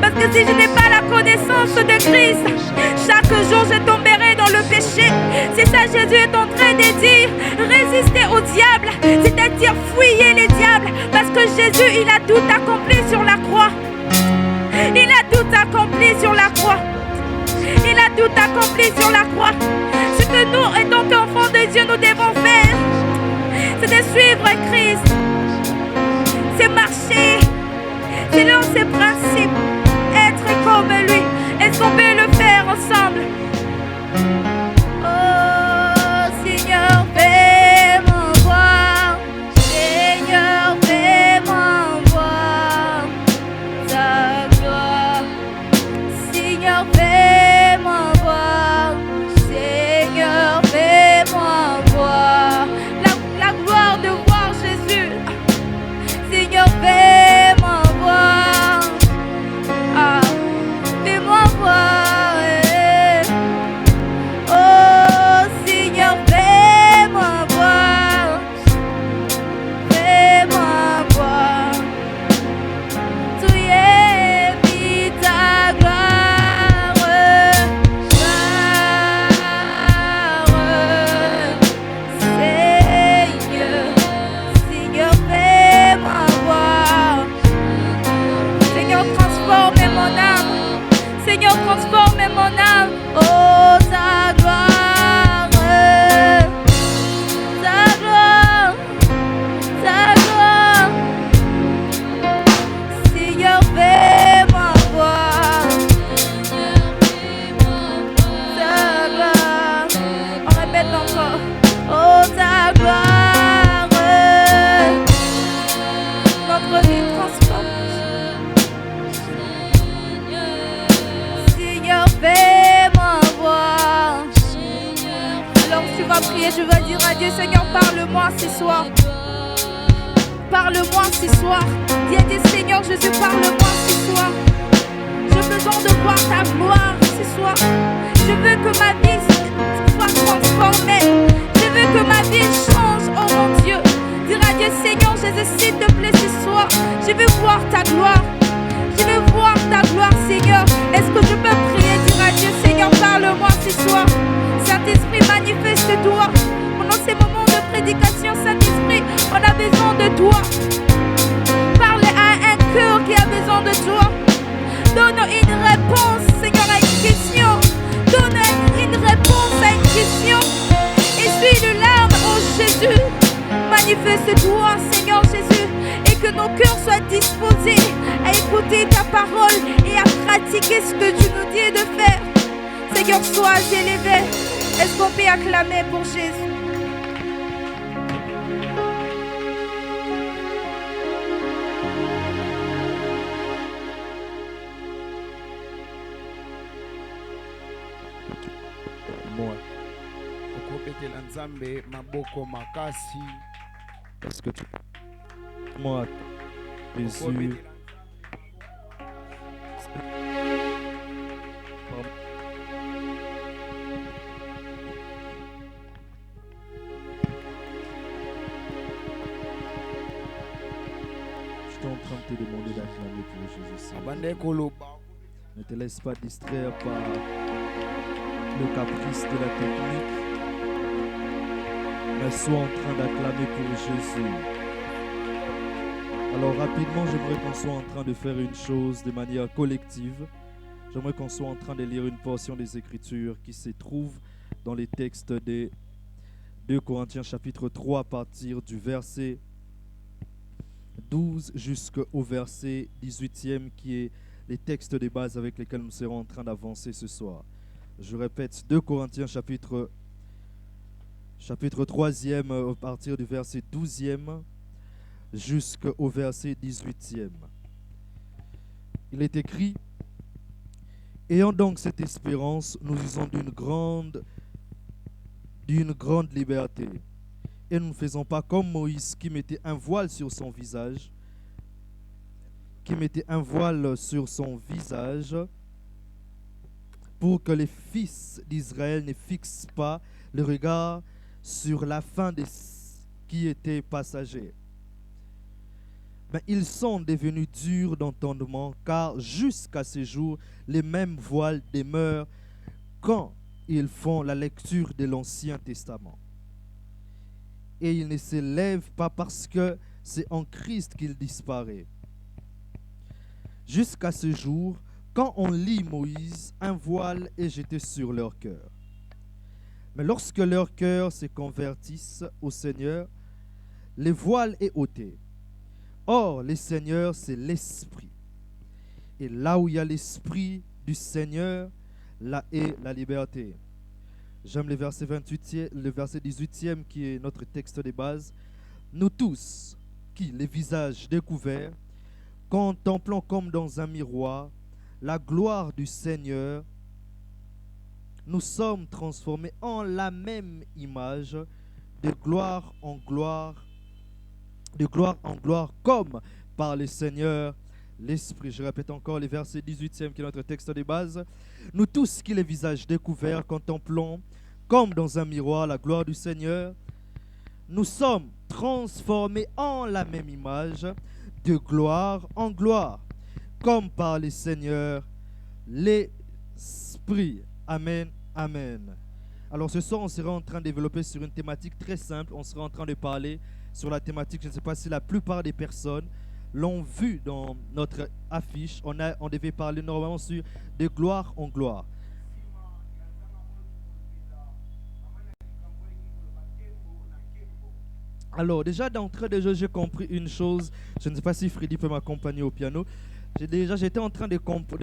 B: Parce que si je n'ai pas la connaissance de Christ, chaque jour je tomberai dans le péché. C'est ça Jésus est en train de dire. Résistez au diable, c'est-à-dire fuyez les diables. Parce que Jésus, il a tout accompli sur la croix. Il a tout accompli sur la croix. Il a tout accompli sur la croix. Ce que nous, étant qu'enfants de Dieu, nous devons faire, c'est de suivre Christ. C'est marcher selon ses principes, être comme lui. Est-ce qu'on peut le faire ensemble? Oh Seigneur, fais-moi voir. Seigneur, fais-moi voir ta gloire. Seigneur, fais-moi voir. Seigneur, fais-moi voir la gloire de voir Jésus. Seigneur, fais-moi voir. Ah, fais-moi voir. Oh Seigneur, fais-moi voir. Fais-moi voir. Tu es mis ta gloire. Seigneur, Seigneur, fais-moi voir. Seigneur, transforme mon âme. Seigneur, transforme mon âme. Oh, ta gloire. Ta gloire. Ta gloire. Seigneur, fais-moi voir. Ta gloire. On répète encore. Oh, ta gloire. Notre vie transforme. Seigneur, fais-moi voir. Alors tu vas prier, tu vas dire à Dieu, Seigneur, parle-moi ce soir. Parle-moi ce soir. Dis à Dieu, Seigneur Jésus, parle-moi ce soir. J'ai besoin de voir ta gloire ce soir. Je veux que ma vie soit transformée. Je veux que ma vie change, oh mon Dieu. Dire à Dieu, Seigneur Jésus, s'il te plaît ce soir. Je veux voir ta gloire. Je veux voir ta gloire, Seigneur. Est-ce que je peux prier, dire à Dieu, Seigneur, parle-moi ce soir. Saint-Esprit, manifeste-toi. Pendant ces moments de prédication, Saint-Esprit, on a besoin de toi. Parle à un cœur qui a besoin de toi. Donne une réponse, Seigneur, à une question. Donne une réponse à une question. Essuie le larme, oh Jésus. Manifeste-toi, Seigneur Jésus. Et que nos cœurs soient disposés à écouter ta parole et à pratiquer ce que tu nous dis de faire. Seigneur, sois élevé. Est-ce qu'on peut acclamer pour Jésus?
C: Moi. Okobetela Nzambe maboko makasi.
D: Parce que tu... Moi, Jésus, je suis en train de te demander d'acclamer pour Jésus.
C: Abande koloba.
D: Ne te laisse pas distraire par le caprice de la technique, mais sois en train d'acclamer pour Jésus. Alors rapidement, j'aimerais qu'on soit en train de faire une chose de manière collective. J'aimerais qu'on soit en train de lire une portion des Écritures qui se trouve dans les textes de 2 Corinthiens chapitre 3 à partir du verset 12 jusqu'au verset 18e qui est les textes de base avec lesquels nous serons en train d'avancer ce soir. Je répète, 2 Corinthiens chapitre 3e à partir du verset 12e jusqu'au verset 18e. Il est écrit: ayant donc cette espérance, nous usons d'une grande liberté. Et nous ne faisons pas comme Moïse qui mettait un voile sur son visage, pour que les fils d'Israël ne fixent pas le regard sur la fin de ce qui était passager. Mais ils sont devenus durs d'entendement, car jusqu'à ce jour, les mêmes voiles demeurent quand ils font la lecture de l'Ancien Testament. Et ils ne se lèvent pas parce que c'est en Christ qu'il disparaît. Jusqu'à ce jour, quand on lit Moïse, un voile est jeté sur leur cœur. Mais lorsque leur cœur se convertisse au Seigneur, le voile est ôté. Or, le Seigneur, c'est l'Esprit. Et là où il y a l'Esprit du Seigneur, là est la liberté. J'aime le verset 18e qui est notre texte de base. Nous tous, qui, les visages découverts, contemplons comme dans un miroir la gloire du Seigneur, nous sommes transformés en la même image, de gloire en gloire, comme par le Seigneur l'Esprit. Je répète encore le verset 18e qui est notre texte de base. Nous tous qui les visages découverts contemplons comme dans un miroir la gloire du Seigneur, nous sommes transformés en la même image, de gloire en gloire, comme par le Seigneur l'Esprit. Amen, amen. Alors ce soir, on sera en train de développer sur une thématique très simple. On sera en train de parler sur la thématique, je ne sais pas si la plupart des personnes l'ont vu dans notre affiche. On devait parler normalement sur de gloire en gloire. Alors déjà d'entrée de jeu, j'ai compris une chose. Je ne sais pas si Freddy peut m'accompagner au piano. J'étais en train de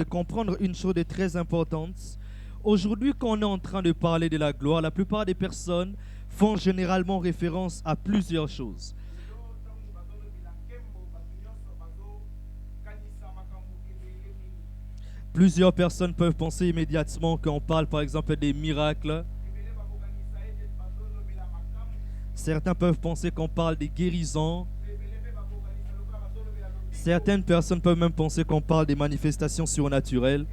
D: comprendre une chose de très importante. Aujourd'hui, quand on est en train de parler de la gloire, la plupart des personnes font généralement référence à plusieurs choses. Plusieurs personnes peuvent penser immédiatement qu'on parle par exemple des miracles. Certains peuvent penser qu'on parle des guérisons. Certaines personnes peuvent même penser qu'on parle des manifestations surnaturelles.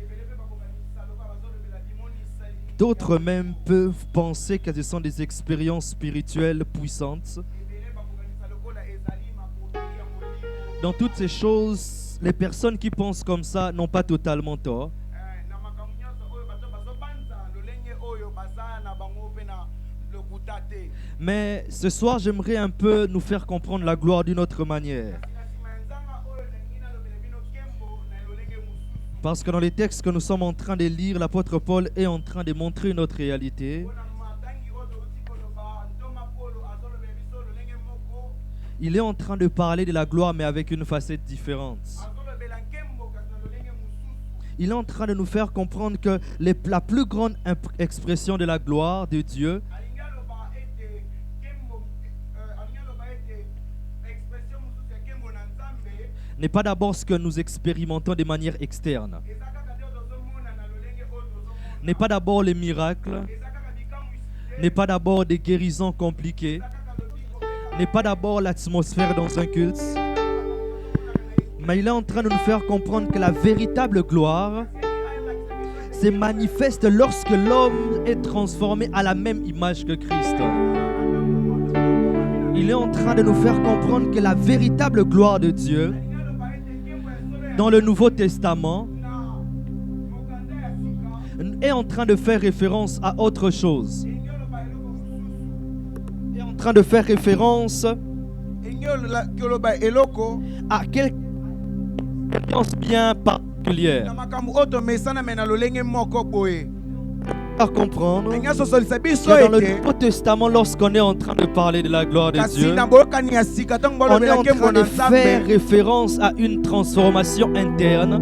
D: D'autres même peuvent penser que ce sont des expériences spirituelles puissantes. Dans toutes ces choses, les personnes qui pensent comme ça n'ont pas totalement tort. Mais ce soir, j'aimerais un peu nous faire comprendre la gloire d'une autre manière. Parce que dans les textes que nous sommes en train de lire, l'apôtre Paul est en train de montrer une autre réalité. Il est en train de parler de la gloire, mais avec une facette différente. Il est en train de nous faire comprendre que la plus grande expression de la gloire de Dieu n'est pas d'abord ce que nous expérimentons de manière externe. N'est pas d'abord les miracles. N'est pas d'abord des guérisons compliquées. N'est pas d'abord l'atmosphère dans un culte. Mais il est en train de nous faire comprendre que la véritable gloire se manifeste lorsque l'homme est transformé à la même image que Christ. Il est en train de nous faire comprendre que la véritable gloire de Dieu dans le Nouveau Testament est en train de faire référence à autre chose. Est en train de faire référence à quelque chose bien particulière. À comprendre que dans le Nouveau Testament, lorsqu'on est en train de parler de la gloire de Dieu, on est en train de faire référence à une transformation interne,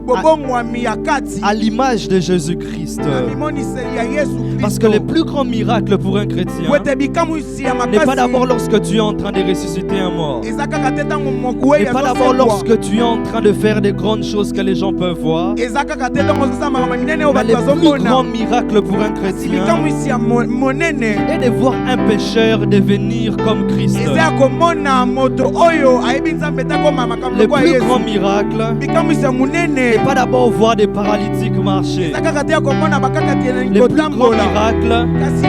C: bobongwami ya kati
D: à l'image de Jésus-Christ.
C: na mimoniseli ya Yesu
D: Parce que
C: Kristo.
D: le plus grand miracle pour un chrétien
C: Wete bikamwisi ya
D: n'est pas
C: makasi
D: d'abord lorsque tu es en train de ressusciter un mort.
C: eza kaka te ntango mokuwe
D: N'est pas d'abord lorsque tu es en train de faire des grandes choses que les gens peuvent voir.
C: eza kaka te ntango ozosala makambo minene oyo
D: Mais
C: bato
D: le plus grand
C: bazomona.
D: miracle pour un
C: Kasi
D: chrétien
C: bikamwisi ya monene
D: est de voir un pécheur devenir comme Christ.
C: eza ya komona moto oyo ayebi nzambe takoma makambo
D: Le
C: lokola
D: plus
C: Yesu.
D: grand miracle
C: bikamwisi ya monene
D: n'est pas d'abord voir des paralytiques marcher.
C: eza kaka te ya komona bakakati
D: Le plus grand
C: kotambola
D: miracle
C: kasi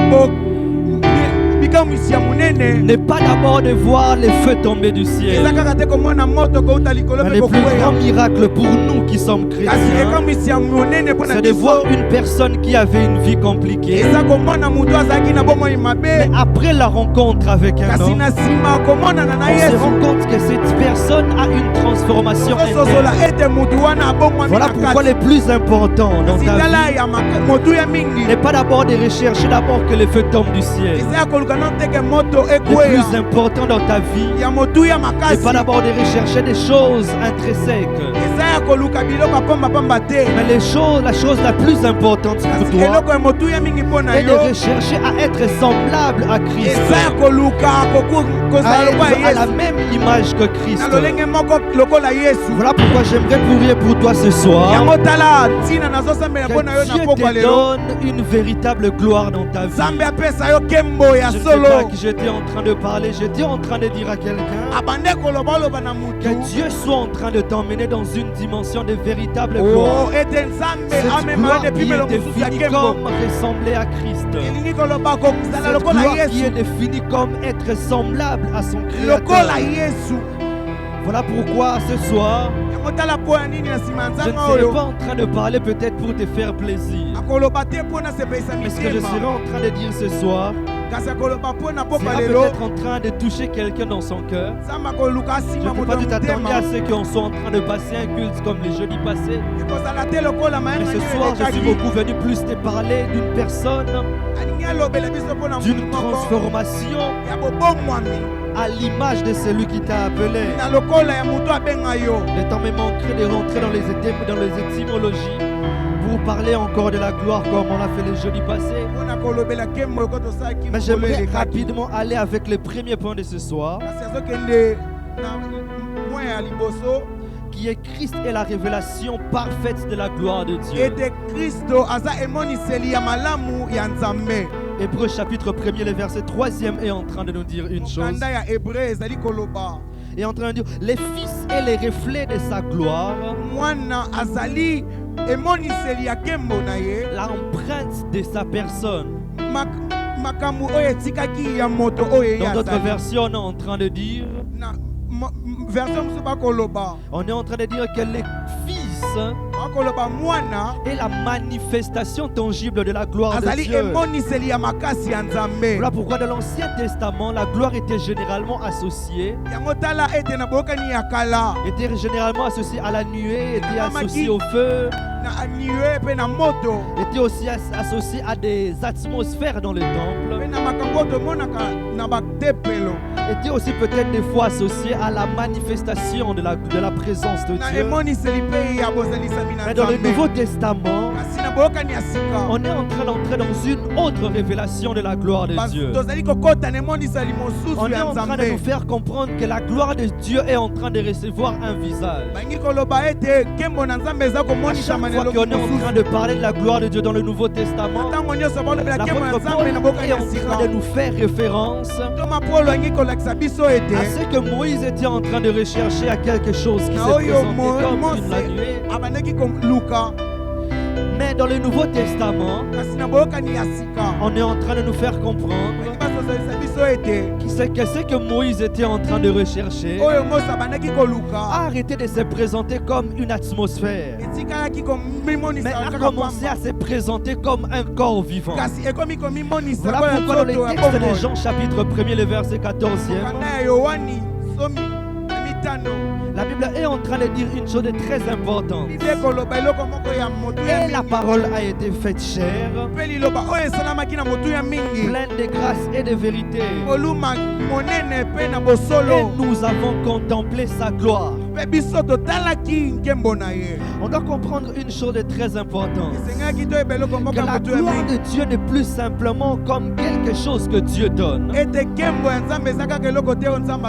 C: bikamwisi ya monene
D: n'est pas d'abord de voir les feux tomber du
C: eza
D: ciel.
C: kaka te komona moto kouta likolo
D: Mais
C: mpe
D: le plus grand
C: kokwea.
D: miracle pour nous qui sommes
C: kasi
D: chrétiens,
C: ekamwisi ya monene mpo na
D: c'est de
C: biso
D: voir une personne qui avait une vie compliquée.
C: eza komona moto azalaki na bomoi mabe
D: Mais après la rencontre avec un
C: kasi
D: homme,
C: na nsima komonana na
D: on se
C: Yesu
D: rend compte que cette personne a une transformation
C: ozososola
D: interne.
C: ete motu wana abongwami
D: Voilà
C: na
D: pourquoi
C: kati
D: le plus important dans
C: kasi
D: ta vie
C: tala ya motu ya mingi
D: n'est pas d'abord de rechercher d'abord que le feu tombe du ciel.
C: eza ya koluka no teke moto
D: Le plus
C: ekwea
D: important dans ta vie
C: ya motu ya
D: n'est
C: makasi
D: pas d'abord de rechercher des choses intrinsèques.
C: eza ya koluka biloko apambapamba te
D: Mais la chose la plus importante pour
C: kasi
D: toi
C: eloko ya motu ya mingi mpo na
D: est de
C: yo
D: rechercher à être semblable à Christ,
C: eza ya koluka kozala
D: à
C: lokola
D: être à la
C: Yesu
D: même image que Christ.
C: na lolenge moko lokola Yesu
D: Voilà pourquoi j'aimerais prier pour toi ce soir.
C: yango tala ntina nazosambela mpo na yo
D: Que
C: na
D: Dieu
C: pokwa
D: te
C: lelo
D: donne une véritable gloire dans ta vie.
C: nzambe apesa yo nkembo ya
D: Je ne sais pas
C: solo
D: qui j'étais en train de parler, j'étais en train de dire à quelqu'un
C: abande koloba oloba na
D: que
C: mutu
D: Dieu soit en train de t'emmener dans une dimension de véritable gloire.
C: oh ete nzambe
D: Cette
C: amema
D: gloire
C: yo
D: qui
C: epimelo
D: est
C: mosusu ya
D: définie
C: nkembo
D: comme ressembler à Christ.
C: elingi koloba kozala
D: Cette
C: lokola
D: gloire qui est
C: Yesu
D: définie comme être semblable à son
C: lokola
D: Créateur.
C: Yesu
D: Voilà pourquoi ce soir,
C: yango tala mpo ya nini na nsima ya
D: je ne
C: nzanga
D: serai
C: oyo
D: pas en train de parler peut-être pour te faire plaisir.
C: akoloba te mpo na sepelisa
D: Mais ce que je serai
C: mitema
D: en train de dire ce soir
C: kasi akoloba mpo na pokwa
D: sera
C: lelo
D: peut-être en train de toucher quelqu'un dans son cœur.
C: nzambe akoluka
D: Je
C: asima
D: ne peux
C: moto
D: pas
C: ya
D: tout attendre à
C: motema
D: ce qu'on soit en train de passer un culte comme les jeudis passés.
C: ekozala te lokola
D: Mais
C: mayanga
D: ce
C: nini
D: soir, je suis
C: elekaki
D: beaucoup venu plus te parler d'une personne,
C: alingi alobela biso mpo na
D: d'une
C: motu moko
D: transformation
C: ya bobongwami
D: à l'image de celui qui t'a appelé.
C: na lokola ya moto abenga yo
D: Le temps me manquerait de rentrer dans les étymologies pour parler encore de la gloire comme on l'a fait les jeudis passés.
C: mpona kolobela nkembo loko tosalaki
D: Mais
C: mokolo
D: j'aimerais
C: elekaki
D: rapidement aller avec le premier point de ce soir,
C: kasi azokende na point ya liboso
D: qui est Christ et la révélation parfaite de la gloire de Dieu.
C: ete kristo aza emoniseli ya malamu ya nzambe
D: Hébreux chapitre 1er, le verset 3e est en train de nous dire une chose.
C: mokanda ya hébreu ezali koloba
D: Est en train de dire, les fils et les reflets de sa gloire,
C: mwana azali emoniseli ya nkembo na ye
D: l'empreinte de sa personne.
C: makambo oyo etikaki ya moto oyo ye
D: Dans d'autres
C: azali
D: versions, on est en train de dire,
C: na version mosusu bakoloba
D: on est en train de dire que les fils
C: bakoloba mwana
D: est la manifestation tangible de la gloire de
C: azali
D: Dieu.
C: emoniseli ya makasi ya nzambe
D: Voilà pourquoi dans l'Ancien Testament, la gloire était généralement associée,
C: yango tala ete na boyokani ya kala
D: était généralement associée à la nuée, était
C: Mama
D: associée
C: qui-
D: au feu,
C: na niwe mpe na moto
D: était aussi associée à des atmosphères dans le temple,
C: mpe na makambo oyo tomonaka na batempelo
D: était aussi peut-être des fois associée à la manifestation de la présence de
C: na
D: Dieu.
C: emoniseli mpe ya bozelisami na
D: Mais dans le
C: nzambe
D: Nouveau Testament,
C: kasi na boyokani ya sika
D: on est en train d'entrer dans une autre révélation de la gloire de Dieu.
C: tozali kokɔta na emoniseli mosusu
D: On est
C: ya
D: en train de nous
C: nzambe
D: faire comprendre que la gloire de Dieu est en train de recevoir un visage.
C: bangi koloba ete nkembo na nzambe eza
D: À
C: komonisama
D: chaque
C: na
D: fois qu'on est en
C: eloko
D: train
C: mosusu
D: de parler de la gloire de Dieu dans le Nouveau Testament,
C: ntango nyonso balobela nkembo ya
D: l'apôtre
C: nzambe
D: Paul
C: na boyokani
D: est
C: ya
D: en
C: sika
D: train de nous faire référence
C: toma polo alingi kolakisa biso ete
D: à ce que Moïse était en train de rechercher à quelque chose qui
C: na
D: s'est
C: oyo
D: présenté comme
C: mose
D: une la nuée.
C: abandaki koluka
D: Mais dans le Nouveau Testament,
C: kasi na boyokani ya sika
D: on est en train de nous faire comprendre
C: bangi bazozalisa biso ete
D: que ce que Moïse était en train de rechercher
C: oyo mose abandaki koluka
D: a arrêté de se présenter comme une atmosphère,
C: etikalaki
D: mais
C: komimonisa
D: a
C: kaka
D: commencé
C: pamba
D: à se présenter comme un corps vivant.
C: kasi ekomi komimonisa
D: Voilà
C: koya
D: pourquoi dans
C: nzoto
D: les
C: ya
D: textes de
C: bomoi
D: Jean chapitre 1er, le verset 14e,
C: kanda ya yohani somi na mitano
D: la Bible est en train de dire une chose de très importante.
C: lide koloba eloko moko ya motu ya
D: Et la
C: mingi
D: parole a été faite chair,
C: mpe liloba oyo esalamaki na motu ya mingi
D: pleine de grâce et de vérité.
C: koluma monene mpe na
D: Et
C: bosolo
D: nous avons contemplé sa gloire.
C: mpe biso totalaki nkembo na ye.
E: On doit comprendre une chose de très importante.
C: esengaki toyeba eloko
E: Que
C: moko
E: la
C: motu ya
E: gloire
C: mingi.
E: de Dieu n'est plus simplement comme quelque chose que Dieu donne.
C: ete nkembo ya nzambe eza kaka eloko te oyo nzambe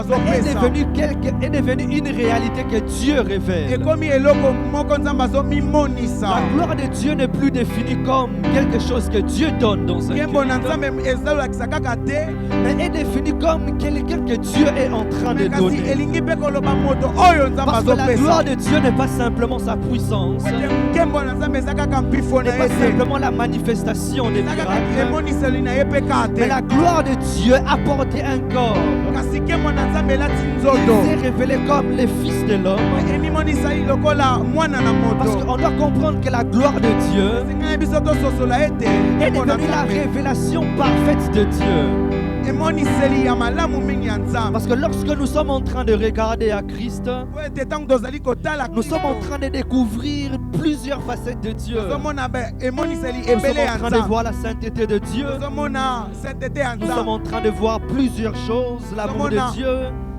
E: Est devenu une réalité que Dieu révèle.
C: ekomi eloko moko nzambe azomimonisa.
E: La gloire de Dieu n'est plus définie comme quelque chose que Dieu donne dans un
C: nkembo na
E: culte,
C: nzambe ezolakisa kaka te,
E: mais est définie comme quelqu'un que Dieu est en train de
C: me kasi
E: donner.
C: elingi mpe koloba moto oyo nzambe
E: Parce que la gloire
C: azopesa.
E: de Dieu n'est pas simplement sa puissance,
C: ete nkembo na nzambe eza kaka mpifo na
E: n'est
C: ye
E: pas
C: te,
E: simplement la manifestation des
C: eza kaka
E: miracles,
C: emoniseli na ye mpe kaka
E: mais la
C: te,
E: gloire de Dieu a porté un corps.
C: kasi nkembo na nzambe elati
E: Il
C: nzoto,
E: s'est révélé comme le Fils de l'homme.
C: emimonisali lokola mwana na
E: Parce
C: moto.
E: qu'on doit comprendre que la gloire de Dieu
C: esengani biso tososola ete
E: est
C: nkembo na
E: devenue la
C: nzambe
E: révélation parfaite de Dieu.
C: emoniseli ya malamu mingi ya nzambe.
E: Parce que lorsque nous sommes en train de regarder à Christ,
C: po ete ntango tozali kotala
E: nous sommes en train de découvrir plusieurs facettes de Dieu.
C: tozomona emoniseli
E: Nous sommes
C: ebele ya
E: en train de
C: nzambe,
E: voir la sainteté de Dieu.
C: tozomona sainteté ya
E: Nous sommes
C: nzambe,
E: en train de voir plusieurs choses, l'amour de Dieu.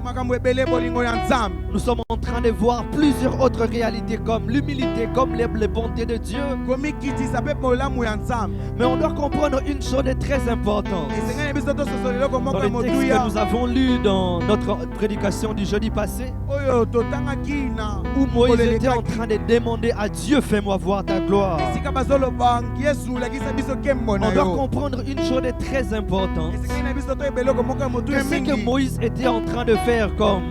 C: makambo ebele bolingo ya nzambe.
E: Nous sommes en train de voir plusieurs autres réalités comme l'humilité, comme les bontés de Dieu.
C: komikitisa mpe bolamu ya nzambe.
E: Mais on doit comprendre une chose de très importante.
C: esengani biso tososola eloko
E: Dans
C: moko ya
E: le texte
C: motuya
E: que nous avons lu dans notre prédication du jeudi passé,
C: oyo totangaki na
E: où Moïse
C: kolelekaki.
E: était en train de demander à Dieu, fais-moi voir ta gloire.
C: esika bazoloba yesu lakisa biso nkembo na
E: On doit
C: yo.
E: comprendre une chose de très importante.
C: esengani na biso toyeba eloko moko ya motuya
E: Que ce que
C: mingi
E: Moïse était en train de faire comme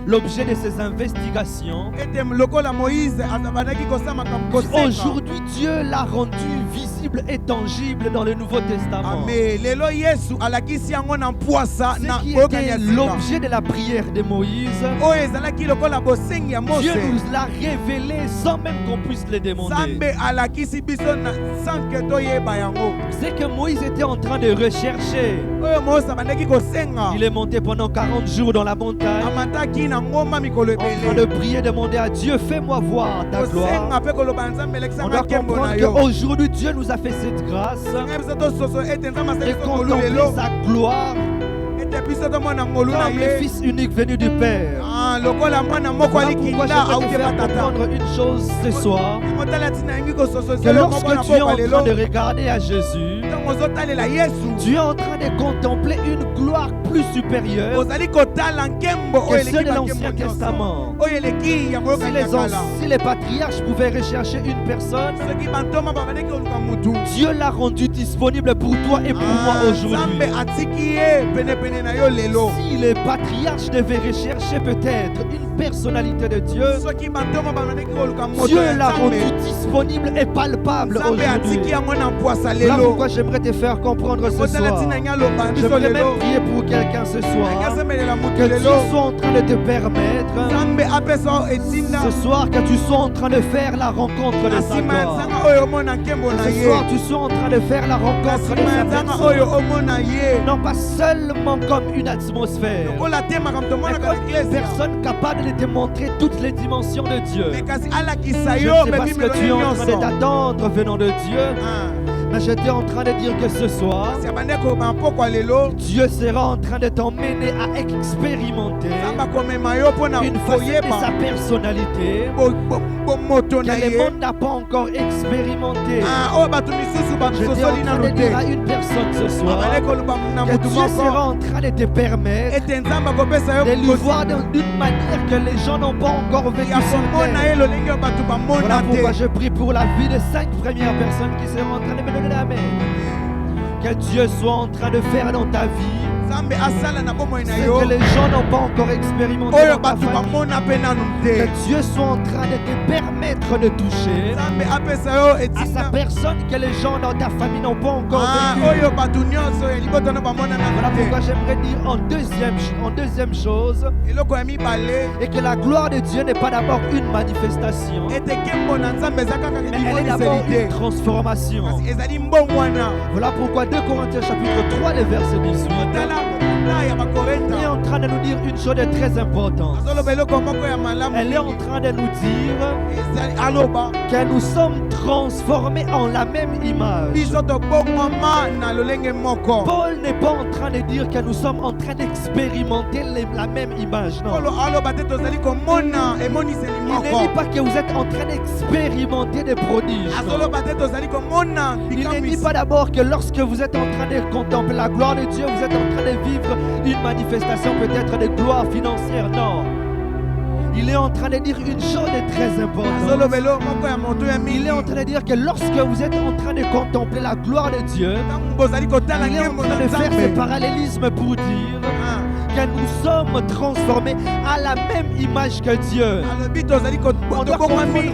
E: l'objet de ses investigations,
C: ete lokola moïse azabandaki kosala makambo kosenga.
E: aujourd'hui Dieu l'a rendu visible et tangible dans le Nouveau Testament.
C: ame lelo yesu alakisi yango na mpwasa
E: Ce
C: na
E: qui
C: boyokani
E: était
C: ya sika
E: l'objet de la prière de Moïse,
C: oyo ezalaki lokola bosengi ya mose.
E: Dieu nous l'a révélé sans même qu'on puisse le demander.
C: nzambe alakisi biso na sanke toyeba yango
E: Ce que Moïse était en train de rechercher,
C: oyo mose abandaki kosenga.
E: il est monté pendant 40 jours dans la montagne,
C: amataki na ngomba mikolo
E: en train
C: ebele
E: de prier, demander à Dieu, fais-moi voir ta gloire.
C: kosenga mpe koloba na nzambe
E: On
C: elekisanga
E: doit
C: nkembo na
E: comprendre
C: yo.
E: qu'aujourd'hui Dieu nous a fait cette grâce
C: ngai biso tososo ete nzambe asali
E: de
C: biso ngolu
E: contempler
C: lelo
E: sa gloire
C: ete biso tomona ngolu na
E: comme le
C: ye.
E: Fils unique venu du Père.
C: Ah, lokola mwana moko
E: Voilà
C: aliki
E: pourquoi
C: nda
E: j'aimerais te
C: auke
E: faire
C: batata.
E: comprendre une chose ce soir,
C: motala ntina yangi kososo
E: que
C: selo moko na
E: lorsque tu es en
C: pokwa
E: train
C: lelo
E: de regarder à Jésus,
C: ntango ozotalela yesu
E: tu es en train de contempler une gloire plus supérieure
C: ozali kotala nkembo oyo
E: que
C: eleki
E: ceux de
C: bakembo
E: l'Ancien
C: nyonso
E: Testament.
C: oyo eleki ya
E: Si
C: boyokani ya kala.
E: si les patriarches pouvaient rechercher une personne,
C: soki bantoma babandaki koluka mutu
E: Dieu l'a rendu disponible pour toi et pour moi aujourd'hui.
C: nzambe atiki ye penepene na yo lelo.
E: Si les patriarches devaient rechercher peut-être une personnalité de Dieu,
C: soki bantoma babandaki koluka moto
E: Dieu
C: ya
E: l'a rendu
C: nzambe
E: disponible et palpable
C: nzambe atiki
E: aujourd'hui.
C: yango na mpwasa
E: Voilà
C: lelo.
E: pourquoi j'aimerais te faire comprendre ce
C: motala
E: soir.
C: ntina yangi aloba biso
E: J'aimerais
C: lelo
E: même prier pour quelqu'un ce soir.
C: akasembelela mutu
E: Que Dieu
C: lelo
E: soit en train de te permettre
C: nzambe apesa yo etinda
E: ce soir que tu sois en train de faire la rencontre de
C: na
E: sa
C: nsima ya
E: gloire.
C: nzanga oyo omona nkembo na
E: Ce
C: ye
E: soir tu sois en train de faire la
C: na
E: rencontre de
C: nsima ya
E: sa
C: nzanga
E: personne.
C: oyo omona ye
E: Non pas seulement comme une atmosphère,
C: lokola te makambo
E: mais
C: tomona
E: comme une
C: eklezia
E: personne capable de te montrer toutes les dimensions de Dieu.
C: me kasi alakisa
E: Je
C: yo
E: ne sais pas ce
C: bebimelo
E: que tu es en train de
C: nyonso.
E: t'attendre venant de Dieu, mais j'étais en train de dire que ce soir,
C: kasi abandi koloba mpokwa lelo
E: Dieu sera en train de t'emmener à expérimenter
C: nzambe akomema yo mpo na
E: une facette de sa
C: koyeba
E: personnalité
C: bomoto
E: que
C: na
E: le
C: ye.
E: monde n'a pas encore expérimenté.
C: Oyo bato misusu
E: J'étais en
C: basosoli
E: train de
C: nano
E: dire
C: te
E: à une personne ce soir
C: abandi koloba na
E: que
C: motu
E: Dieu sera
C: moko
E: en train de te permettre
C: ete nzambe akopesa yo
E: de lui voir d'une manière que les gens n'ont pas encore vécu
C: ya
E: sur
C: komona
E: terre.
C: ye lolenge oyo bato
E: Voilà
C: bamona
E: pourquoi
C: te.
E: je prie pour la vie de 5 premières personnes qui seront en train de me donner la main. Que Dieu soit en train de faire dans ta vie
C: nzambe asala na bomoi na
E: ce
C: yo
E: que les gens n'ont pas encore expérimenté
C: oyo
E: dans ta
C: bato
E: famille.
C: bamona mpe nanu
E: Que
C: te.
E: Dieu soit en train de te permettre de toucher
C: nzambe apesa yo
E: à sa
C: etinda
E: personne que les gens dans ta famille n'ont pas encore vécu.
C: oyo bato nyonso ya liboto no bamona
E: Voilà
C: nanu
E: pourquoi
C: te.
E: j'aimerais dire en deuxième chose,
C: eloko ya mibale
E: et que la gloire de Dieu n'est pas d'abord une manifestation,
C: ete nkembo na nzambe eza kaka
E: mais elle est d'abord
C: limoniseli
E: une
C: te
E: transformation.
C: kasi ezali mbongwana.
E: Voilà pourquoi 2 Corinthiens chapitre 3, le verset 18,
C: tala mokanda ya bakorenta
E: est en train de nous dire une chose de très importante.
C: azoloba eloko moko ya malamu
E: Elle est en
C: mingi.
E: train de nous dire
C: aloba
E: que nous sommes transformés en la même image.
C: biso tobongwama na lolenge moko.
E: Paul n'est pas en train de dire que nous sommes en train d'expérimenter la même image. Non.
C: Polo aloba te tozali komona emoniseli
E: Il ne dit
C: moko.
E: pas que vous êtes en train d'expérimenter des prodiges. Non.
C: Azoloba te tozali komona
E: Il ne dit
C: bikamwisi.
E: pas d'abord que lorsque vous êtes en train de contempler la gloire de Dieu, vous êtes en train de vivre une manifestation peut-être de gloire financière. Non. Il est en train de dire une chose de très importante.
C: Azolobelo moko ya moto ya
E: Il
C: mingi.
E: est en train de dire que lorsque vous êtes en train de contempler la gloire de Dieu,
C: Ntango bozali kotala
E: il est en
C: nkembo
E: train
C: na
E: de faire ce
C: Nzambe.
E: parallélisme pour dire
C: Ah,
E: que nous sommes transformés à la même image que Dieu.
C: alobi tozali
E: On doit
C: tobongwami
E: comprendre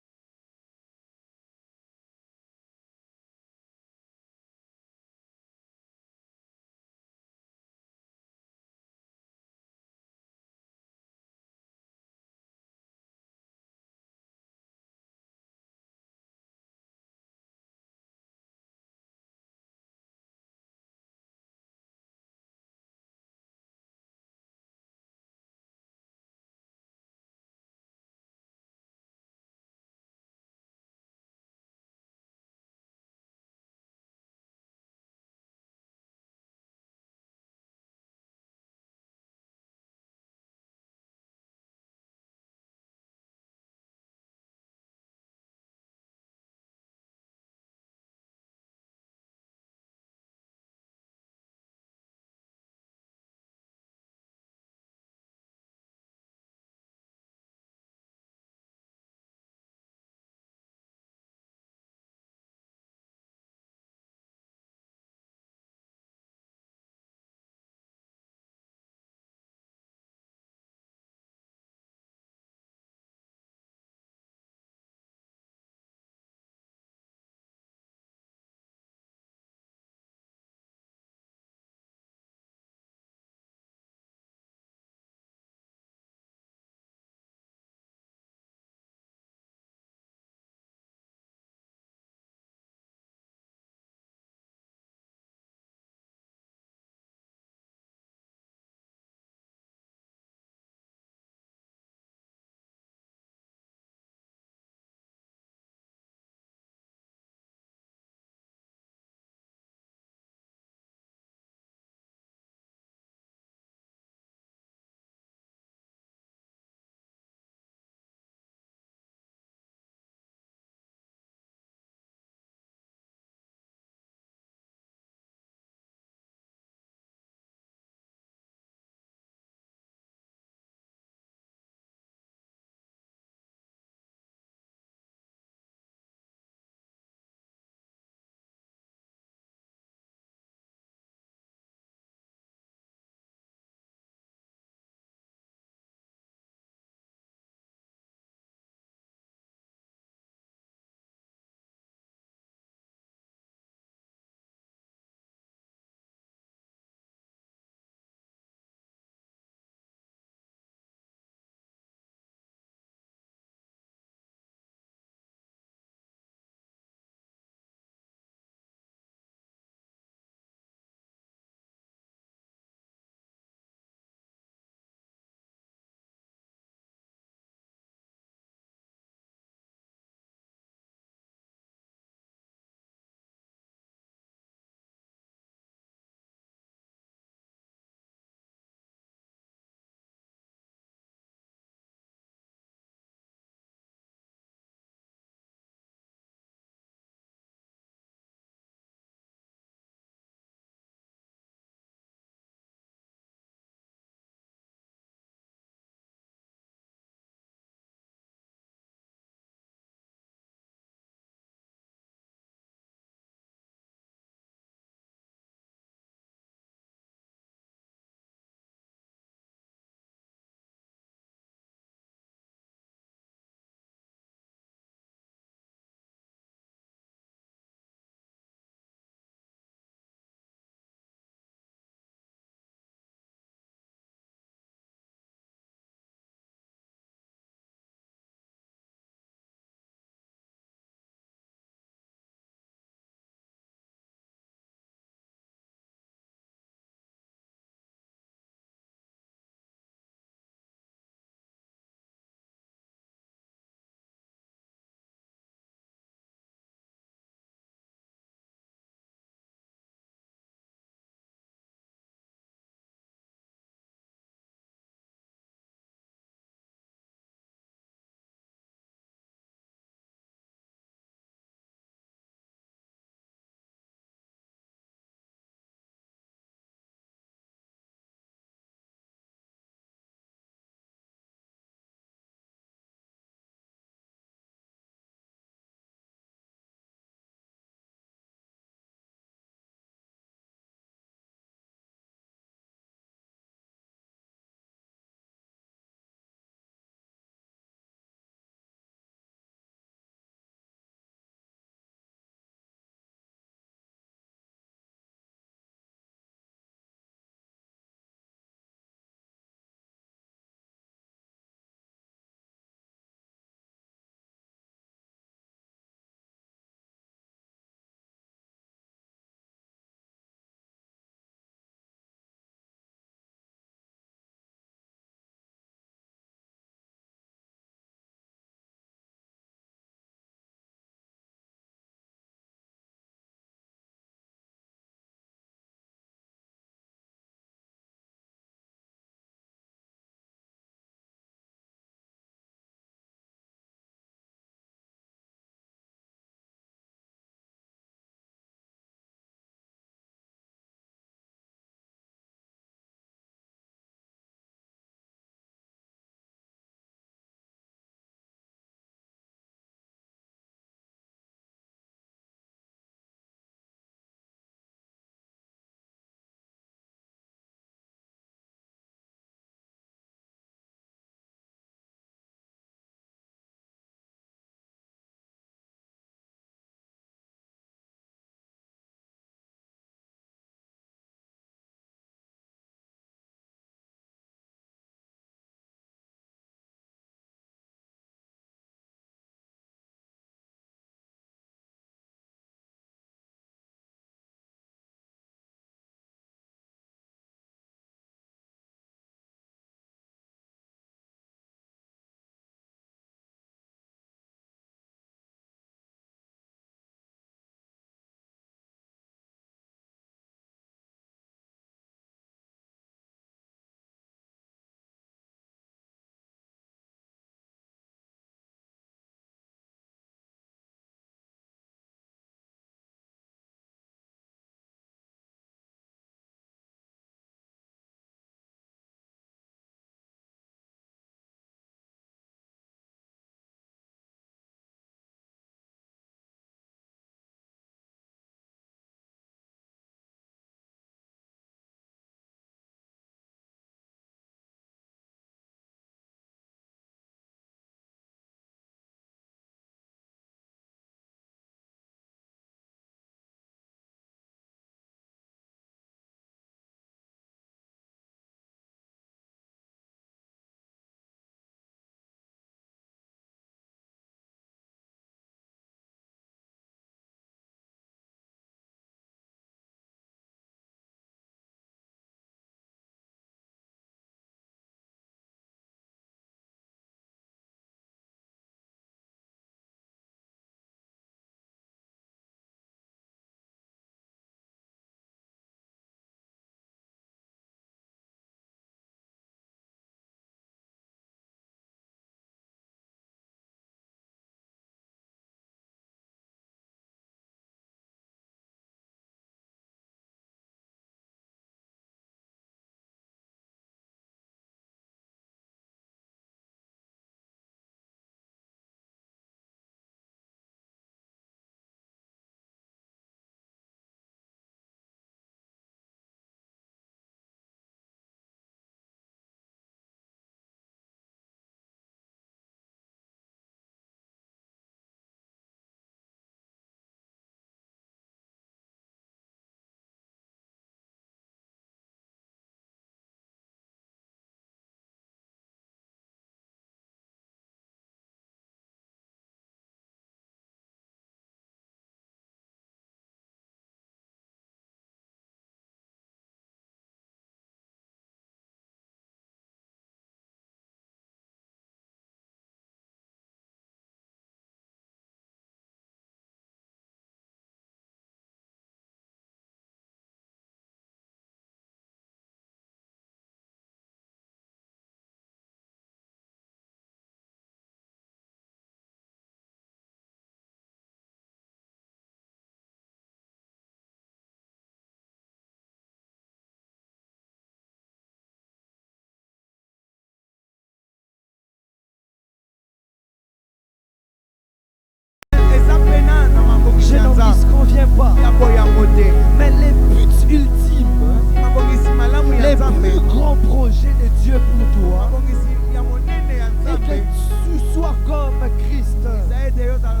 E: projet
C: ya
E: non qui ne
C: nzambe
E: convient pas.
C: ya boyango te
E: Mais les buts ultimes,
C: mabongisi malamu ya
E: les
C: nzambe
E: plus grands projets de Dieu pour toi,
C: mabongisi ya monene ya
E: et que
C: nzambe
E: tu sois comme Christ.
C: eza ete yo ozala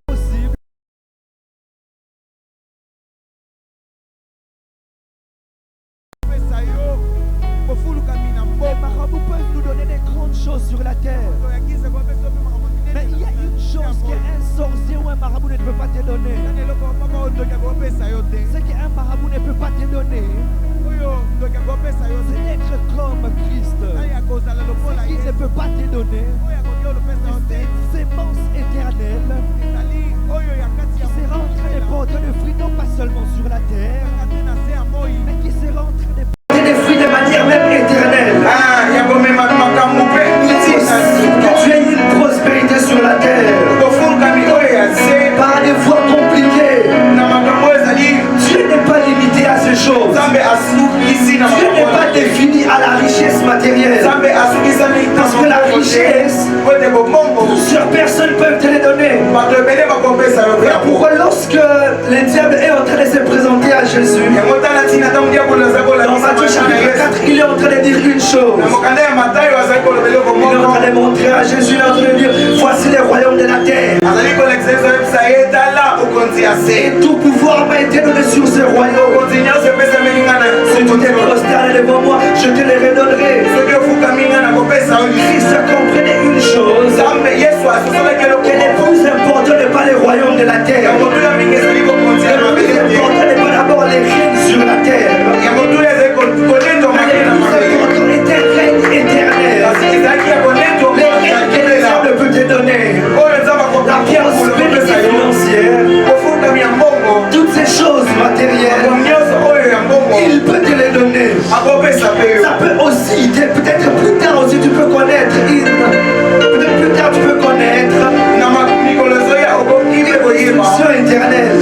E: Possible.
C: kopesa yo kofulukami na
E: Les
C: mboko
E: marabouts peuvent nous donner des grandes choses sur la terre.
C: oyakise kopesa yo mpe makambo
E: Mais il y a une chose qu'un sorcier ou un marabout ne peut pas te donner.
C: ezana eloko moko oyo ndoki akopesa yo te
E: Ce qu'un marabout ne peut pas te donner,
C: oyo ndoki akopesa yo te
E: c'est d'être comme Christ.
C: nani akozala lokola
E: Ce
C: ye
E: qu'il ne peut pas te donner,
C: oyo akoki olopesa yo te
E: c'est sémence éternelle
C: ezali oyo ya kati
E: qui
C: ya
E: sera en train de porter le fruit non pas seulement sur la terre,
C: kaka te na se ya moi
E: mais qui sera en train de porter des fruits de manière même éternelle.
C: ya komema makambo mpe
E: Il est possible que tu aies une prospérité sur la terre
C: kofulukami oyo ya se
E: par des voies compliquées.
C: na makambo oyo ezali
E: Dieu n'est pas limité à ces choses.
C: nzambe asukisi na
E: Dieu n'est pas
C: makambo
E: défini à la richesse matérielle.
C: nzambe asukisami
E: Parce que la richesse,
C: ote bomongo
E: plusieurs personnes peuvent te les donner.
C: bato ebele bakopesa yo
E: Mais
C: yango
E: pourquoi lorsque le diable est en train de se présenter à Jésus,
C: yango tala ntina ntango diabolo aza
E: dans
C: kolakisa
E: Matthieu
C: mwana na
E: chapitre
C: yesu
E: 4, il est en train de dire une chose.
C: na mokanda ya matayo azali kolobela eloko
E: Il est en
C: moko
E: train de montrer à Jésus, il est en train de dire, voici les royaumes de la terre.
C: azali kolekisa yesu ayebisa ye tala bokonzi ya se
E: Et tout pouvoir m'a été donné sur ces royaumes.
C: bokonzi nyonso epesameli nga na
E: Si tu t'es prosterné devant moi, je te les redonnerai.
C: soki ofukami nga na kopesa yo
E: Christ comprenait une chose,
C: nzambe yesu asosolaki eloko
E: que le
C: moko
E: plus important n'est pas les royaumes de la terre.
C: yango tuna mingi ezali bokonzi ya
E: Le plus
C: mabele te
E: important n'est pas d'abord les règnes sur la terre.
C: yango tuna ezali konetwa
E: Mais
C: makili
E: le
C: na
E: plus
C: mabele
E: important est un règne éternel.
C: kasi ezalaki ya konetwa
E: Les règnes que le diable peut te donner.
C: oyo nzambe
E: La prospérité
C: akopesa yo
E: financière,
C: kofukami ya mbongo
E: toutes ces choses matérielles,
C: makambo nyonso oyo ya mbongo
E: il peut te les donner.
C: akopesa mpe yo
E: Ça peut aussi, peut-être plus tard aussi, tu peux connaître peut-être plus tard tu peux connaître
C: na mikolo ezoya okoki mpe koyeba
E: l'instruction éternelle.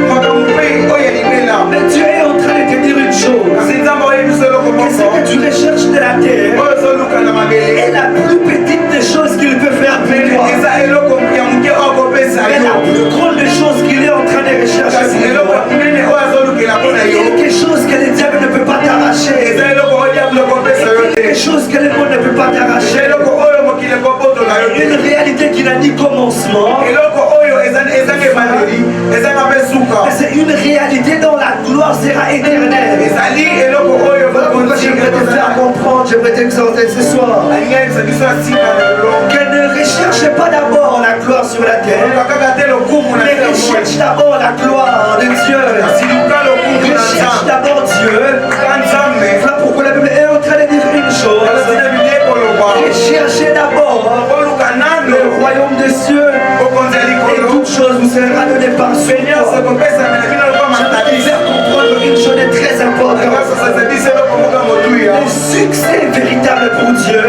C: makambo mpe oyo ya libela
E: Mais Dieu est en train de te dire une chose.
C: kasi nzambe oyebi biso eloko
E: Que ce
C: moko
E: que tu recherches de la terre
C: oyo ezoluka na mabele
E: est la plus petite des choses qu'il peut faire pour toi.
C: eza eloko ya moke oyo akopesa
E: Mais la
C: yo
E: plus grande des choses qu'il est en train de rechercher
C: kasi
E: pour
C: eloko ya
E: toi
C: monene oyo azolukela mpo na
E: est
C: yo
E: quelque chose que le diable ne peut pas t'arracher.
C: eza eloko oyo diable ekopesa yo te
E: Quelque chose que le monde ne peut pas
C: eza
E: t'arracher.
C: eloko oyo mokili ekobotola yo te
E: Une réalité qui n'a ni commencement.
C: eloko oyo ezanga ebandeli ezanga mpe suka
E: Mais c'est une réalité dont la gloire sera éternelle.
C: ezali eloko oyo
E: Voilà pourquoi j'aimerais te faire comprendre, j'aimerais t'exhorter ce soir.
C: alingi ayebisa biso ya sika na lelo
E: Que ne recherche pas d'abord la gloire sur la terre,
C: oluka kaka te lokumu na
E: mais
C: se
E: recherche d'abord la gloire de Dieu.
C: kasi luka lokumu na
E: Recherche
C: nzambe
E: d'abord Dieu.
C: luka nzambe
E: Voilà pourquoi la Bible est en train de dire une chose.
C: alasina biblia ekoloba
E: Recherchez d'abord
C: oluka nano
E: le royaume de Dieu
C: bokonzi ya
E: et
C: likolo
E: toute chose vous sera donnée par
C: mpe nyonso
E: suite.
C: ekopesamela bino lokola
E: Je vais te
C: matadisa
E: faire comprendre une chose de très importante.
C: akasosasa biso eloko moko ya motuya
E: Le succès véritable pour Dieu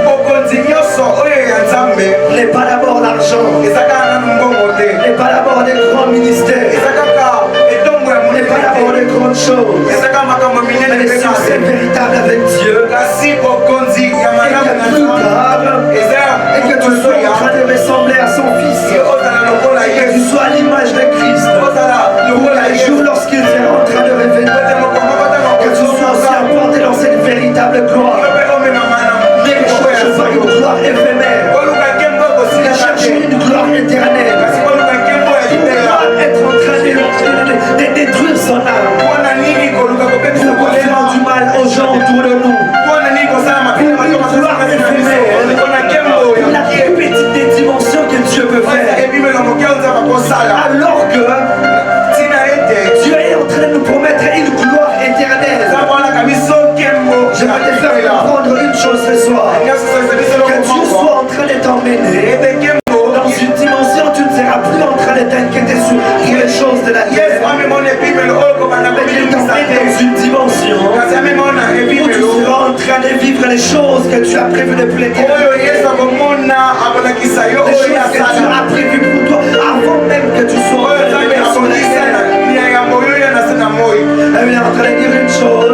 C: bokonzi nyonso oyo ya nzambe
E: n'est pas d'abord l'argent,
C: eza kaka nanu mbongo te
E: n'est pas d'abord des grands ministères,
C: eza kaka etongo ya
E: n'est pas d'abord
C: monene
E: des grandes choses,
C: te eza kaka makambo
E: mais
C: minene
E: le
C: mpe
E: succès
C: kaka
E: véritable avec Dieu
C: kasi bokonzi ya
E: est
C: malamu
E: que
C: na
E: plus
C: nzambe
E: tard
C: eza ya
E: et que tu sois en train de ressembler à son fils,
C: ozala lokola
E: que tu
C: yesu
E: sois à l'image de Christ.
C: ozala lokola
E: Un jour
C: yesu
E: lorsqu'il sera en train de revenir,
C: ete mokongo batanga
E: que tu sois aussi
C: kozomoka
E: emporté dans cette véritable
C: yo
E: gloire.
C: mpe omemama na
E: Ne
C: moko ya
E: recherche pas une
C: solo
E: gloire éphémère,
C: koluka nkembo ekosilaka
E: recherche
C: te
E: une gloire éternelle.
C: kasi koluka nkembo ya
E: Pour
C: libela
E: être en train de détruire son âme,
C: mpona nini koluka kopekisa
E: pour faire
C: kolema
E: du mal aux gens autour de nous.
C: mpona nini kosala makili mato masasakasi na biso mpona nkembo ya
E: La
C: mokie
E: plus petite des dimensions que Dieu peut
C: oyo
E: faire.
C: ebimelo moke oyo nzambe akosala
E: Alors que
C: ntina ete
E: Dieu est en train de nous promettre une gloire éternelle.
C: nzambe wanaka biso nkembo
E: Je vais te faire comprendre une chose ce soir.
C: nyonso sasa biso
E: Que
C: eloko
E: Dieu
C: moko
E: soit en train de t'emmener
C: ete nkembo
E: dans une dimension où tu ne seras plus en train de t'inquiéter sur les choses de la
C: yesu
E: terre.
C: amemona ebimelo oyo kobanda
E: Mais qu'il
C: kobilimisa
E: t'emmène dans
C: te
E: une dimension
C: kasi amemona
E: où tu
C: ebimelo
E: seras en train de vivre les choses que tu as prévues depuis l'éternité.
C: oyo yesu akomona akolakisa yo
E: Les
C: oyo
E: choses que tu
C: yasala
E: as prévues pour toi avant même que tu sois en
C: oyo
E: train de
C: nzambe
E: faire son
C: akolisa
E: affaire.
C: nia ya moyo oyo na se na moi
E: Elle est en train de dire une chose.